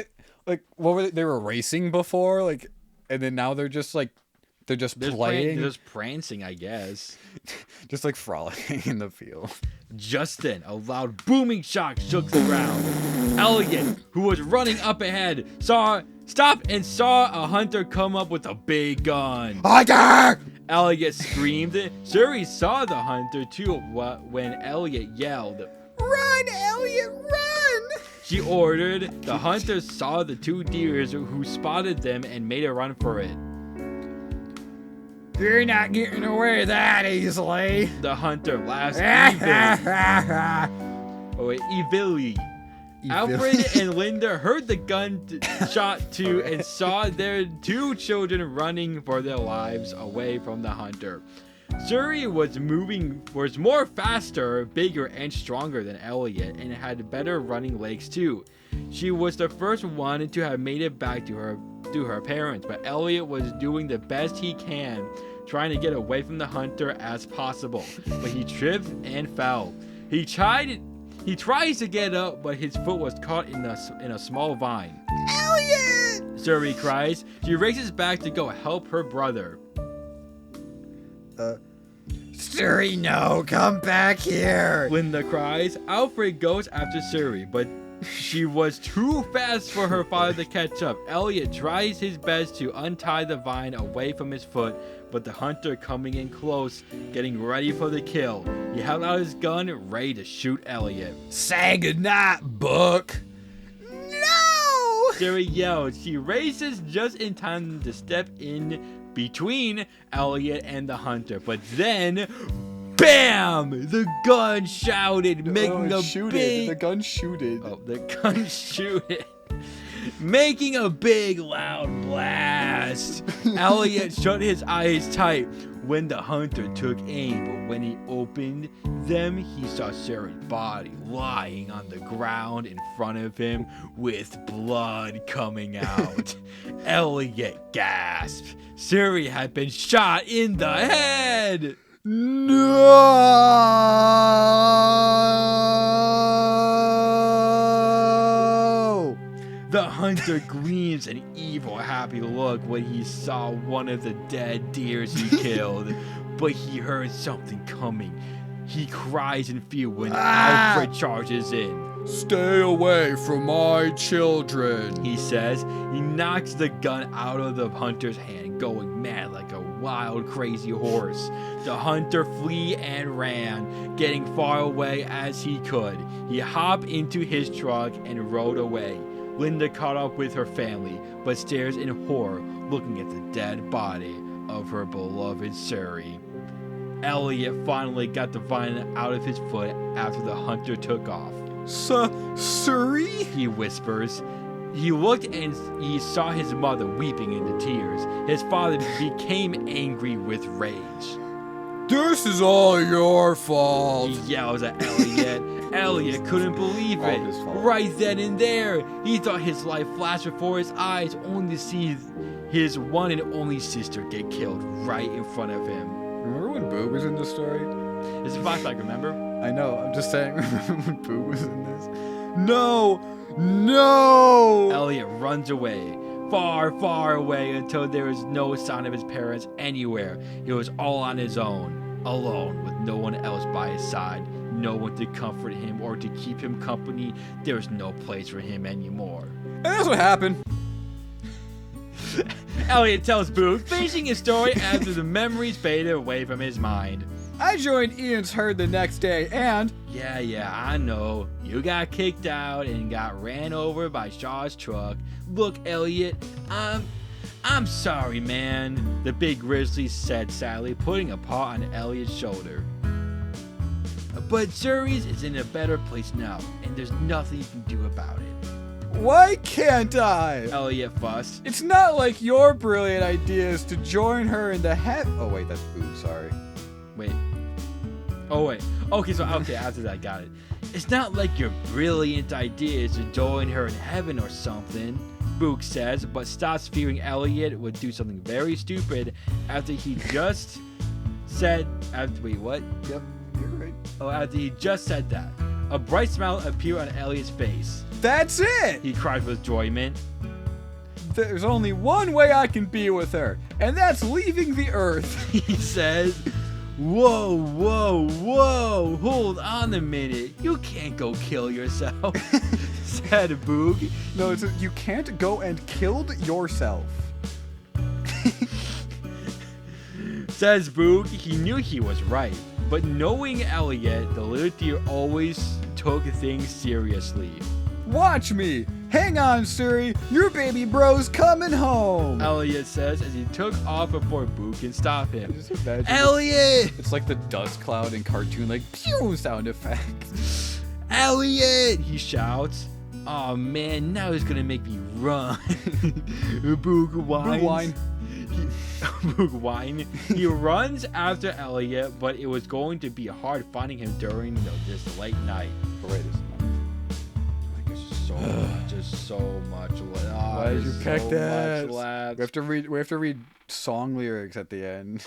like what were they were racing before, like, and then now they're just like they're just playing, they're just prancing, I guess. Just like frolicking in the field. Just then, a loud booming shock shook the ground. Elliot, who was running up ahead, stopped and saw a hunter come up with a big gun. Hunter! Elliot screamed. Suri saw the hunter too when Elliot yelled, Run, Elliot, run! She ordered. The hunter saw the two deers who spotted them and made a run for it. You're not getting away that easily. The hunter laughed evilly. Alfred and Linda heard the gun shot too and saw their two children running for their lives away from the hunter. Suri was more faster, bigger, and stronger than Elliot and had better running legs too. She was the first one to have made it back to her parents, but Elliot was doing the best he can, trying to get away from the hunter as possible. But he tripped and fell. He tries to get up, but his foot was caught in a small vine. Elliot! Suri cries. She races back to go help her brother. Suri, no, come back here. Linda cries. Alfred goes after Suri, but she was too fast for her father to catch up. Elliot tries his best to untie the vine away from his foot, but the hunter coming in close, getting ready for the kill. He held out his gun, ready to shoot Elliot. Say goodnight, Boog. No! Suri yelled. She races just in time to step in between Elliot and the hunter. But then, BAM! The gun shouted, making a big... The gun shooted. Oh, the gun shooted. Making a big, loud blast. Elliot shut his eyes tight when the hunter took aim, but when he opened them, he saw Suri's body lying on the ground in front of him with blood coming out. Elliot gasped. Suri had been shot in the head. No! The hunter gleams an evil, happy look when he saw one of the dead deers he killed, but he heard something coming. He cries in fear when Alfred charges in. Stay away from my children, He says. He knocks the gun out of the hunter's hand, going mad like a wild, crazy horse. The hunter flee and ran, getting far away as he could. He hopped into his truck and rode away. Linda caught up with her family, but stares in horror, looking at the dead body of her beloved Suri. Elliot finally got the vine out of his foot after the hunter took off. Suri? He whispers. He looked and he saw his mother weeping into tears. His father became angry with rage. This is all your fault. He yells at Elliot. Elliot couldn't believe it. All his fault. Right then and there, he thought his life flashed before his eyes, only to see his one and only sister get killed right in front of him. Remember when Boog was in this story? It's a flashback, remember? I know, I'm just saying, remember when Boog was in this? No! No! Elliot runs away, far, far away, until there is no sign of his parents anywhere. He was all on his own, alone, with no one else by his side, no one to comfort him or to keep him company. There was no place for him anymore. And that's what happened. Elliot tells Boog, finishing his story after the memories faded away from his mind. I joined Ian's herd the next day, and... Yeah, I know. You got kicked out and got ran over by Shaw's truck. Look, Elliot, I'm sorry, man, the big grizzly said sadly, putting a paw on Elliot's shoulder. But Suri's is in a better place now, and there's nothing you can do about it. Why can't I? Elliot fussed. It's not like your brilliant idea is to join her in the Oh, wait, that's Boog, sorry. Wait. Oh, wait. Okay, after that, got it. It's not like your brilliant idea is to join her in heaven or something, Boog says, but stops fearing Elliot would do something very stupid after he just said... Wait, what? Yep, you're right. Oh, after he just said that. A bright smile appeared on Elliot's face. That's it! He cried with enjoyment. There's only one way I can be with her, and that's leaving the earth. He says, Whoa, hold on a minute. You can't go kill yourself, said Boog. No, you can't go and kill yourself. Says Boog. He knew he was right, but knowing Elliot, the little deer always took things seriously. Watch me! Hang on, Suri! Your baby bro's coming home! Elliot says as he took off before Boog can stop him. Just imagine Elliot! It's like the dust cloud in cartoon, like, pew sound effect. Elliot! He shouts. Oh man, now he's gonna make me run. Boog whines. Boog whine. He runs after Elliot, but it was going to be hard finding him during this late night. Just so much left. Why did you pick that? Much left. We have to read song lyrics at the end.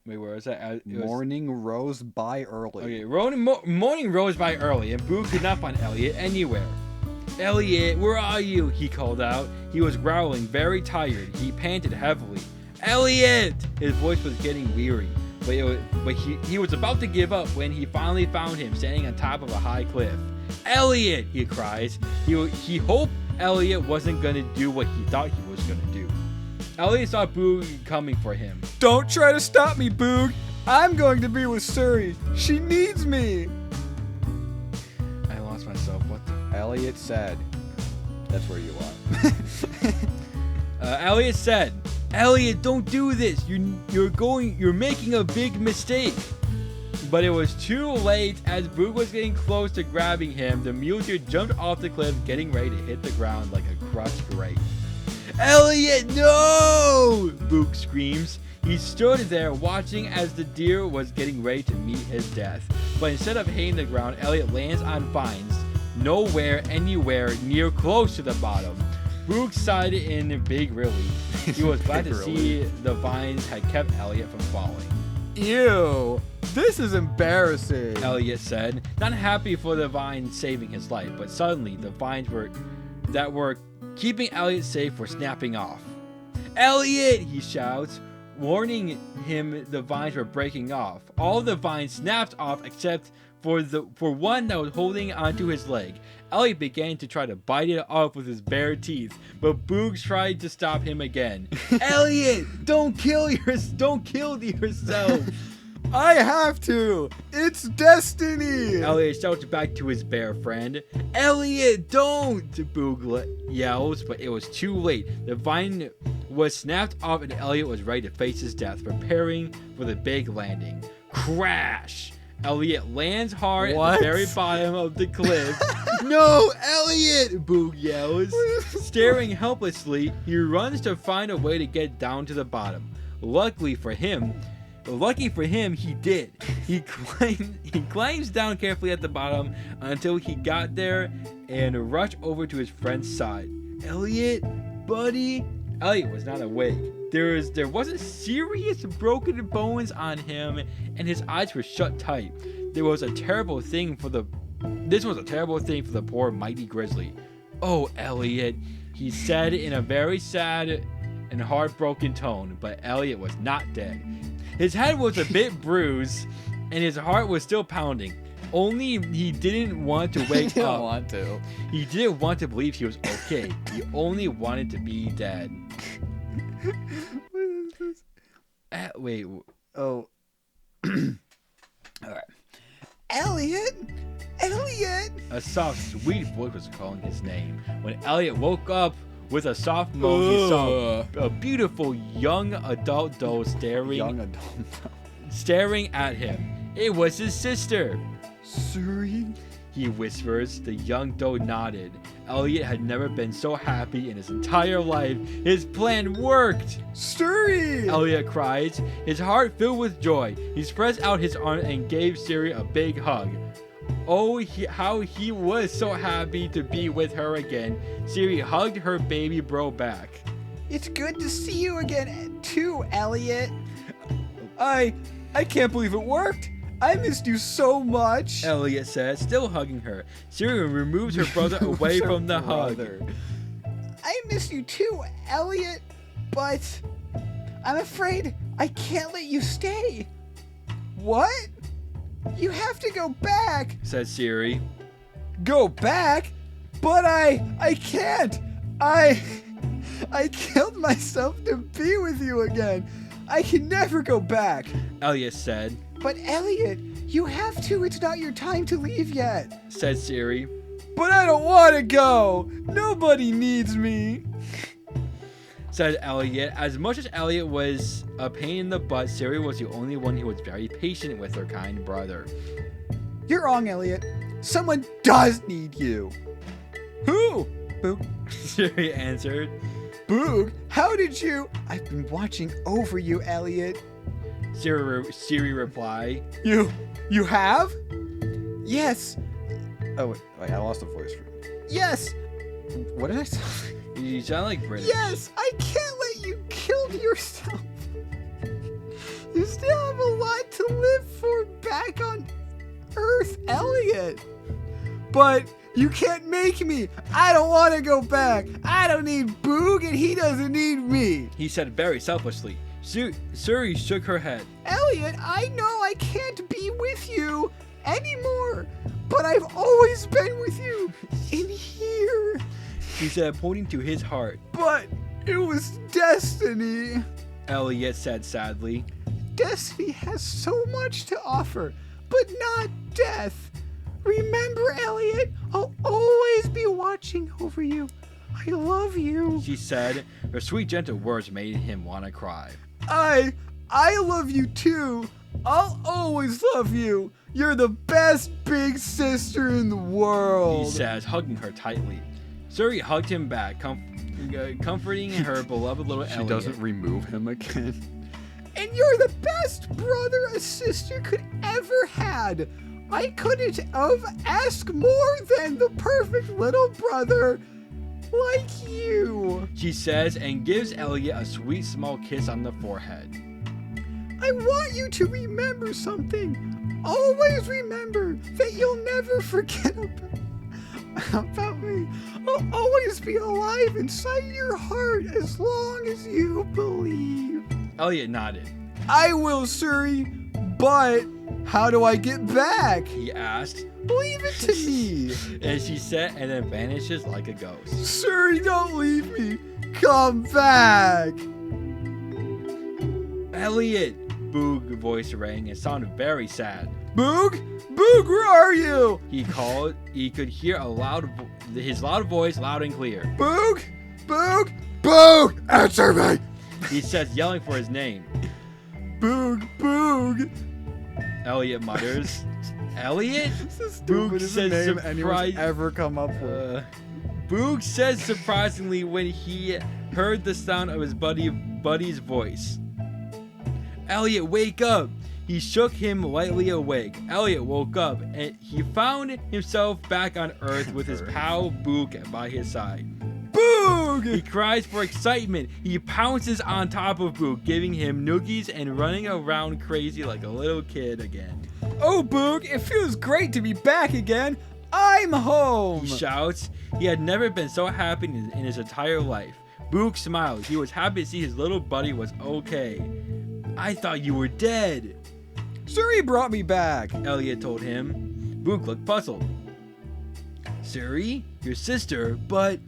Wait, where is that? Morning rose by early. Okay, morning rose by early, and Boog could not find Elliot anywhere. Elliot, where are you? He called out. He was growling, very tired. He panted heavily. Elliot! His voice was getting weary. But he was about to give up when he finally found him standing on top of a high cliff. Elliot! He cries. He hoped Elliot wasn't going to do what he thought he was going to do. Elliot saw Boog coming for him. Don't try to stop me, Boog! I'm going to be with Suri. She needs me! I lost myself. What the... Elliot said. That's where you Elliot said, "Elliot, don't do this. You're making a big mistake." But it was too late. As Boog was getting close to grabbing him, the mule deer jumped off the cliff, getting ready to hit the ground like a crushed grape. "Elliot, no!" Boog screams. He stood there watching as the deer was getting ready to meet his death. But instead of hitting the ground, Elliot lands on vines, anywhere near close to the bottom. Boog sighed in big relief. He was glad to see the vines had kept Elliot from falling. Ew, this is embarrassing. Elliot said, not happy for the vines saving his life, but suddenly the vines that were keeping Elliot safe were snapping off. "Elliot!" he shouts, warning him the vines were breaking off. All the vines snapped off except for one that was holding onto his leg. Elliot began to try to bite it off with his bare teeth, but Boog tried to stop him again. "Elliot, don't kill yourself." I have to. It's destiny. Elliot shouts back to his bear friend. "Elliot, don't!" Boog yells, but it was too late. The vine was snapped off and Elliot was ready to face his death, preparing for the big landing. Crash! Elliot lands hard at the very bottom of the cliff. "No, Elliot!" Boog yells. Staring helplessly, he runs to find a way to get down to the bottom. Lucky for him, he did. He climbs down carefully at the bottom until he got there and rushed over to his friend's side. "Elliot, buddy?" Elliot was not awake. There wasn't serious broken bones on him, and his eyes were shut tight. This was a terrible thing for the poor mighty grizzly. "Oh, Elliot," he said in a very sad and heartbroken tone, but Elliot was not dead. His head was a bit bruised, and his heart was still pounding. Only he didn't want to wake up. He didn't want to believe he was okay. He only wanted to be dead. What is this? Wait. Oh. Alright. Elliot! A soft, sweet voice was calling his name. When Elliot woke up with a soft moan, he saw a beautiful young adult doe staring at him. It was his sister. Suri? He whispers. The young doe nodded. Elliot had never been so happy in his entire life. His plan worked! Suri! Elliot cries, his heart filled with joy. He spread out his arm and gave Siri a big hug. Oh, how he was so happy to be with her again. Siri hugged her baby bro back. It's good to see you again, too, Elliot. I can't believe it worked. I missed you so much. Elliot said, still hugging her. Siri removes her brother away from the hug. I miss you too, Elliot, but I'm afraid I can't let you stay. What? You have to go back, said Siri. Go back? But I can't. I killed myself to be with you again. I can never go back. Elliot said. But Elliot, you have to. It's not your time to leave yet, said Siri. But I don't want to go. Nobody needs me, said Elliot. As much as Elliot was a pain in the butt, Siri was the only one who was very patient with her kind brother. You're wrong, Elliot. Someone does need you. Who? Boog. Siri answered. Boog? How did you? I've been watching over you, Elliot. Siri replied. You have? Yes. Oh, wait, I lost the voice for it. Yes. What did I say? You sound like British. Yes, I can't let you kill yourself. You still have a lot to live for back on Earth, Elliot. But you can't make me. I don't want to go back. I don't need Boog and he doesn't need me, he said very selfishly. Suri shook her head. Elliot, I know I can't be with you anymore, but I've always been with you in here. He said, pointing to his heart. But it was destiny, Elliot said sadly. Destiny has so much to offer, but not death. Remember, Elliot, I'll always be watching over you. I love you. she said. Her sweet, gentle words made him want to cry. I love you too. I'll always love you. You're the best big sister in the world. He says, hugging her tightly. Suri hugged him back, comforting her beloved little Elliot. She doesn't remove him again. And you're the best brother a sister could ever had. I couldn't have asked more than the perfect little brother like you. She says, and gives Elliot a sweet small kiss on the forehead. I want you to remember something. Always remember that you'll never forget about me. I'll always be alive inside your heart as long as you believe. Elliot nodded. I will, Suri. But how do I get back? He asked. Leave it to me. And she said, and then vanishes like a ghost. Suri, don't leave me. Come back. Elliot! Boog's voice rang and sounded very sad. Boog? Boog, where are you? He called. He could hear his loud voice loud and clear. Boog? Boog? Boog! Answer me! He says, yelling for his name. Boog, Boog. Elliot mutters. Elliot? This is Boog stupidest says name anyone's surprise. ever come up with. Boog says surprisingly when he heard the sound of his buddy's voice. Elliot, wake up! He shook him lightly awake. Elliot woke up and he found himself back on Earth with his pal Boog by his side. Boog! He cries for excitement. He pounces on top of Boog, giving him noogies and running around crazy like a little kid again. Oh, Boog, it feels great to be back again. I'm home! He shouts. He had never been so happy in his entire life. Boog smiled. He was happy to see his little buddy was okay. I thought you were dead, Suri brought me back. Elliot told him. Boog looked puzzled. Suri, your sister, but...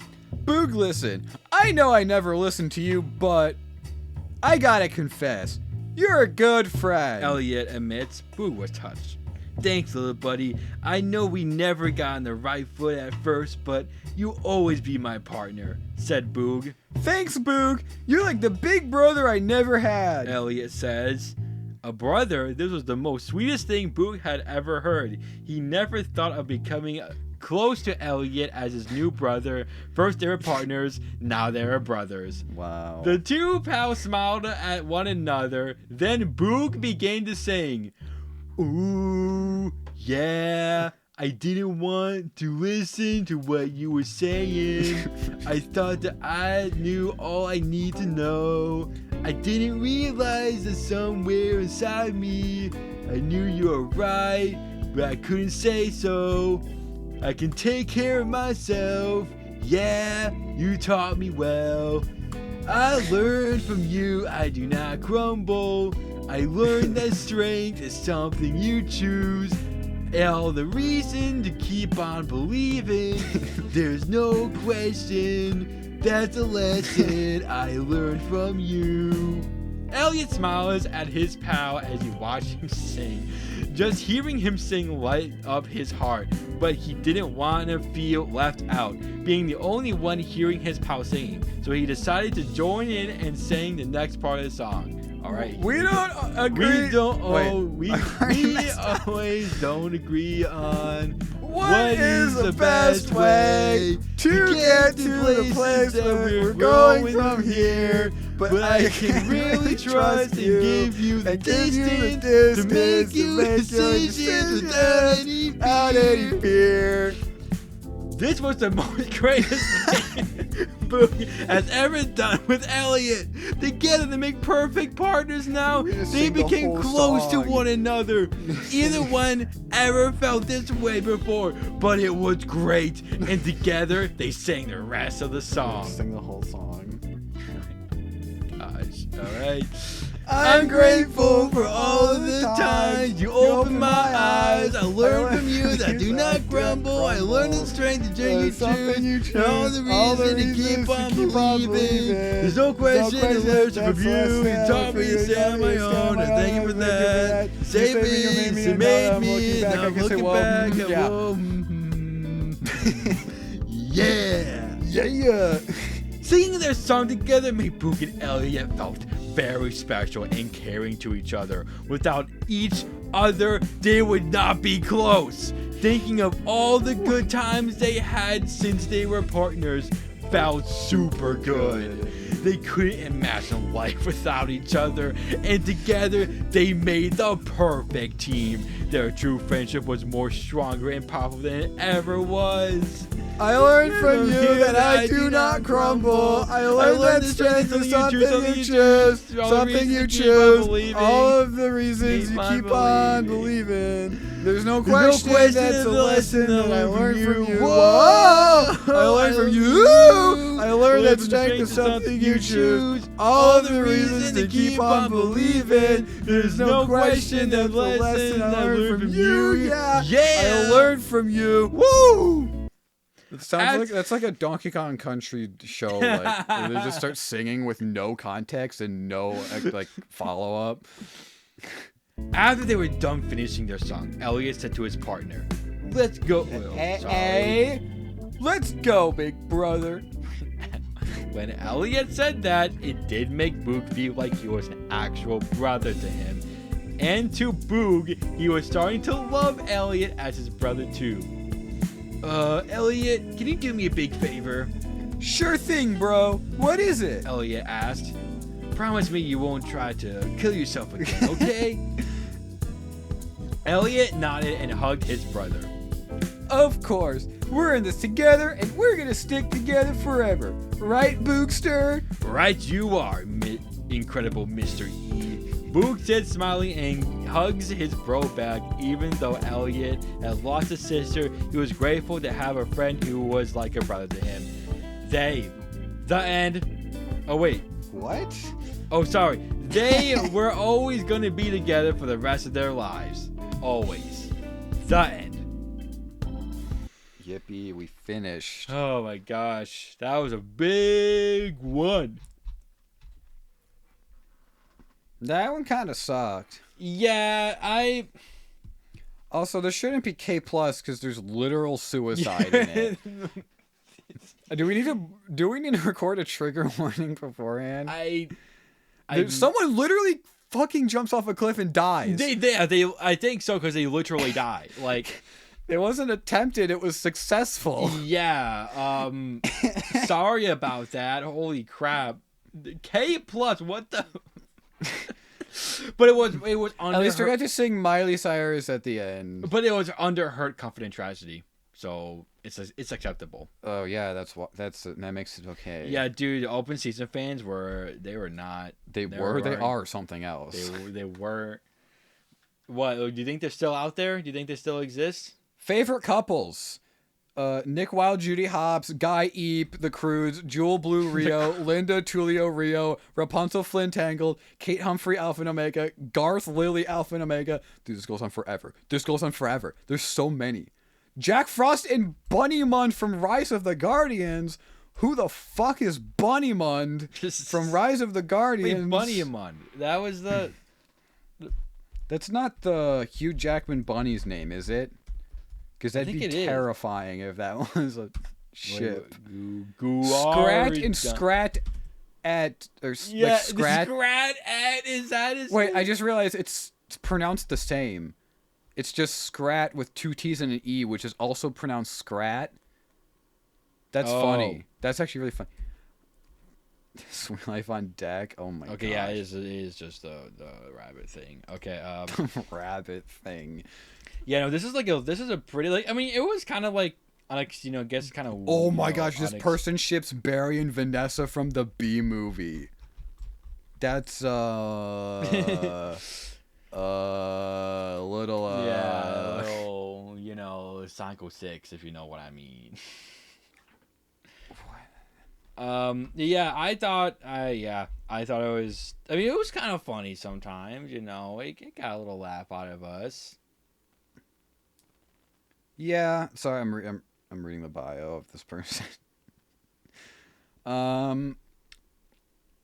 Boog, listen. I know I never listened to you, but I gotta confess, you're a good friend. Elliot admits. Boog was touched. Thanks, little buddy. I know we never got on the right foot at first, but you'll always be my partner, said Boog. Thanks, Boog. You're like the big brother I never had. Elliot says. A brother? This was the most sweetest thing Boog had ever heard. He never thought of becoming close to Elliot as his new brother. First they were partners, now they are brothers. Wow. The two pals smiled at one another. Then Boog began to sing. Ooh, yeah. I didn't want to listen to what you were saying. I thought that I knew all I need to know. I didn't realize that somewhere inside me, I knew you were right, but I couldn't say so. I can take care of myself. Yeah, you taught me well. I learned from you, I do not crumble. I learned that strength is something you choose. All the reason to keep on believing. There's no question. That's a lesson I learned from you. Elliot smiles at his pal as he watched him sing. Just hearing him sing light up his heart, but he didn't want to feel left out, being the only one hearing his pal singing. So he decided to join in and sing the next part of the song. All right. We don't agree. We don't. Wait, We always don't agree on what is the best way to get to the place where we're going from here. But I can really trust and give you the distance to make you decisions without any fear. This was the most greatest thing Boog has ever done with Elliot. Together they make perfect partners now. They became close to one another. Either one ever felt this way before, but it was great. And together they sang the rest of the song. Sing the whole song. Gosh, alright. I'm grateful for all of the times you opened my eyes. I learned from you that do not grumble. I learned the strength to drink you choose. And all the reason to keep on believing. There's no question I learned from you. You taught me to stand on my own. And thank you for that. Saved me, you made me. Now I'm looking back at whoa. Yeah. Yeah. Singing their song together made Boog and Elliot felt very special and caring to each other. Without each other, they would not be close. Thinking of all the good times they had since they were partners felt super good. They couldn't imagine life without each other, and together they made the perfect team. Their true friendship was more stronger and powerful than it ever was. I learned from you that I do not crumble. I learned that strength is something you choose. Something you choose. All of the reasons you keep on believing. There's no question that's a lesson that I learned from you. Whoa! I learned from you. I learned that strength is something you choose. All of the reasons to keep on believing. There's no question that's a lesson I learned from you. Yeah. I learned from you. Woo! It sounds like that's like a Donkey Kong Country show, like where they just start singing with no context and no like follow up. After they were done finishing their song, Elliot said to his partner, "Let's go." Hey, let's go, big brother. When Elliot said that, it did make Boog feel like he was an actual brother to him. And to Boog, he was starting to love Elliot as his brother too. Elliot, can you do me a big favor? Sure thing, bro. What is it? Elliot asked. Promise me you won't try to kill yourself again, okay? Elliot nodded and hugged his brother. Of course. We're in this together, and we're gonna stick together forever. Right, Boogster? Right you are, incredible Mr. E. Boog said, smiling, and hugs his bro back. Even though Elliot had lost a sister, he was grateful to have a friend who was like a brother to him. The end. Oh, wait. What? Oh, sorry. They were always going to be together for the rest of their lives. Always. The end. Yippee, we finished. Oh my gosh. That was a big one. That one kind of sucked. Yeah, Also, there shouldn't be K+ because there's literal suicide in it. Do we need to record a trigger warning beforehand? Someone literally fucking jumps off a cliff and dies. I think so, because they literally die. Like, it wasn't attempted; it was successful. Yeah. Sorry about that. Holy crap. K+. What the? But it was under. At least we got to sing Miley Cyrus at the end. But it was under Hurt, Confident Tragedy, so it's acceptable. Oh yeah, that makes it okay. Yeah, dude, open season fans they are something else. They were. What? Do you think they're still out there? Do you think they still exist? Favorite couples. Nick Wilde, Judy Hopps, Guy Eep, The Crudes, Jewel Blue Rio, Linda Tulio Rio, Rapunzel Flynn Tangled, Kate Humphrey Alpha and Omega, Garth Lily Alpha and Omega. Dude, this goes on forever. There's so many. Jack Frost and Bunnymund from Rise of the Guardians. Who the fuck is Bunnymund from Rise of the Guardians? Wait, Bunnymund. That was the... That's not the Hugh Jackman bunny's name, is it? Because that'd be terrifying if that was a ship. Scrat and Scrat at... Or like Scrat. Scrat at... Is that his Wait, name? I just realized it's pronounced the same. It's just Scrat with 2 T's and an E, which is also pronounced Scrat. That's funny. That's actually really funny. Sweet Life on Deck. Oh my god. Okay, yeah, it is just the rabbit thing. Okay, rabbit thing. Yeah, no, this is a pretty, like, I mean, it was kind of like, I guess kind of. Oh my gosh, this person ships Barry and Vanessa from the B movie. That's little Psycho 6, if you know what I mean. Yeah, I thought it was, I mean, it was kind of funny sometimes, it got a little laugh out of us. Yeah, sorry, I'm reading the bio of this person.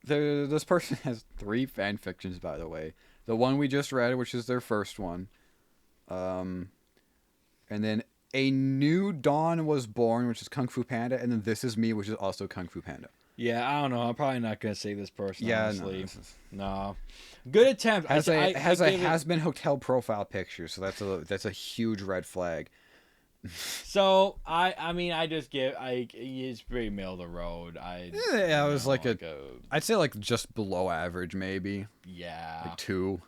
This person has 3 fan fictions, by the way. The one we just read, which is their first one. And then A New Dawn Was Born, which is Kung Fu Panda, and then This Is Me, which is also Kung Fu Panda. Yeah, I don't know. I'm probably not gonna say this person. Yeah, honestly. No. Good attempt. Has a give it- has-been hotel profile picture, so that's a huge red flag. So I mean I just give it's pretty middle of the road. Yeah, it was like I'd say like just below average maybe. Yeah. Like 2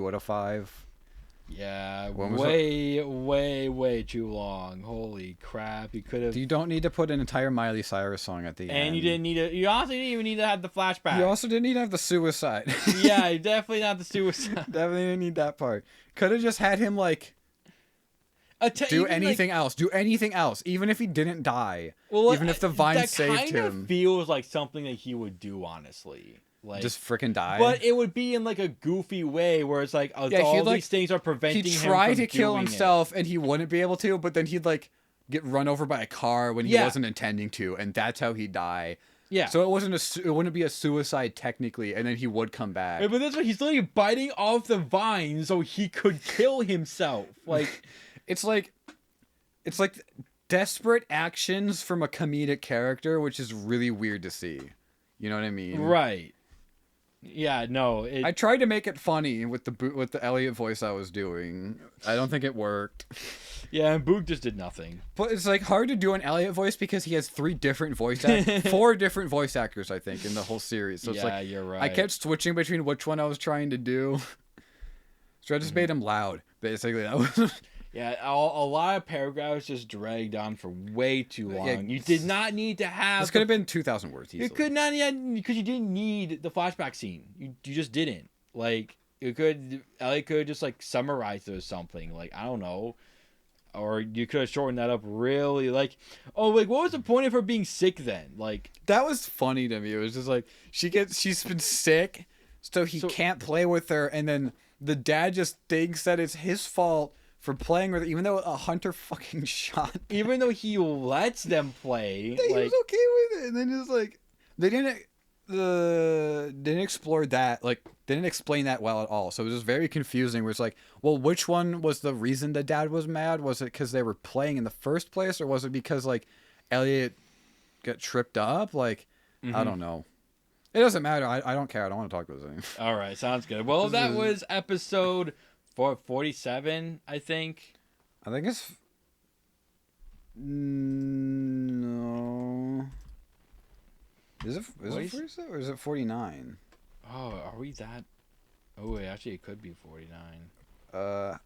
out of 5. Yeah, When was way too long. Holy crap! You could have. You don't need to put an entire Miley Cyrus song at the end. And you didn't need to. You also didn't even need to have the flashback. You also didn't need to have the suicide. Yeah, you definitely not the suicide. Definitely didn't need that part. Could have just had him like do anything else. Do anything else, even if he didn't die. Well, even if the vine saved that kind him. of feels like something that he would do, honestly. Like, just freaking die. But it would be in like a goofy way where it's like all these things are preventing him. He'd try from to kill doing himself and he wouldn't be able to, but then he'd like get run over by a car when he wasn't intending to, and that's how he'd die. Yeah. So it wouldn't be a suicide technically, and then he would come back. Yeah, but that's what he's literally biting off the vine so he could kill himself. Like it's like desperate actions from a comedic character, which is really weird to see. You know what I mean? Right. Yeah, no. I tried to make it funny with the Elliot voice I was doing. I don't think it worked. Yeah, and Boog just did nothing. But it's like hard to do an Elliot voice because he has 4 different voice actors, I think, in the whole series. So it's like you're right. I kept switching between which one I was trying to do. So I just made him loud, basically. That was Yeah, a lot of paragraphs just dragged on for way too long. Yeah, you did not need to have. This could have been 2,000 words. Easily. You could not yet because you didn't need the flashback scene. You just didn't. Like Elliot could have just like summarized it or something. Like I don't know, or you could have shortened that up really. Like what was the point of her being sick then? Like that was funny to me. It was just like she's been sick, so he can't play with her, and then the dad just thinks that it's his fault for playing with her, even though a hunter fucking shot them. Even though he lets them play. He was okay with it. And then it's like, they didn't explore that, like, didn't explain that well at all. So it was just very confusing where it's like, well, which one was the reason the dad was mad? Was it because they were playing in the first place? Or was it because, like, Elliot got tripped up? Like, I don't know. It doesn't matter. I don't care. I don't want to talk about this. All right. Sounds good. Well, that was episode 47, I think. I think it's no. Is it 47 or is it 49? Oh, are we that? Oh, wait, actually, it could be 49. I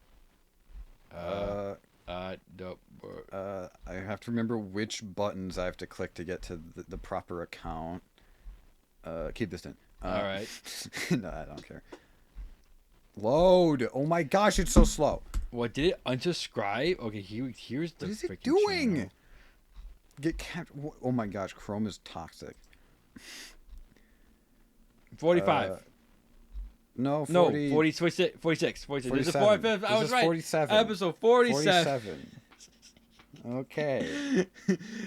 have to remember which buttons I have to click to get to the proper account. Keep this in. All right. No, I don't care. Load. Oh my gosh, it's so slow. What, did it unsubscribe? Okay, here's the. What is it freaking doing? channel. Get kept. Oh my gosh, Chrome is toxic. 45. No, 40, no, 46. 46. This is 47. 45. I was right. 47. Episode 47. Okay.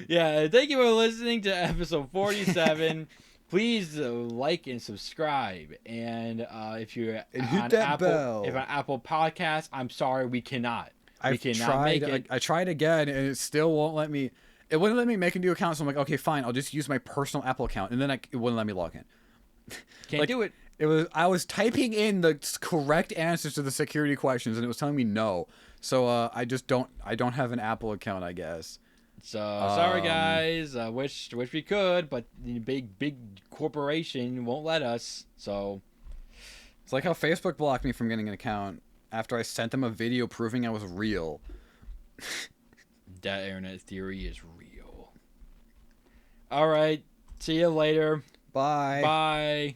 Yeah, thank you for listening to episode 47. Please like and subscribe, and if you're hit on that Apple, bell. if on Apple Podcasts, I'm sorry, we cannot. We cannot make it. I tried again, and it still won't let me. It wouldn't let me make a new account, so I'm like, okay, fine, I'll just use my personal Apple account, and then it wouldn't let me log in. Can't do it. I was typing in the correct answers to the security questions, and it was telling me no. So I don't have an Apple account, I guess. So sorry guys, wish we could, but the big corporation won't let us. So it's like how Facebook blocked me from getting an account after I sent them a video proving I was real. That internet theory is real. All right, see you later. Bye. Bye.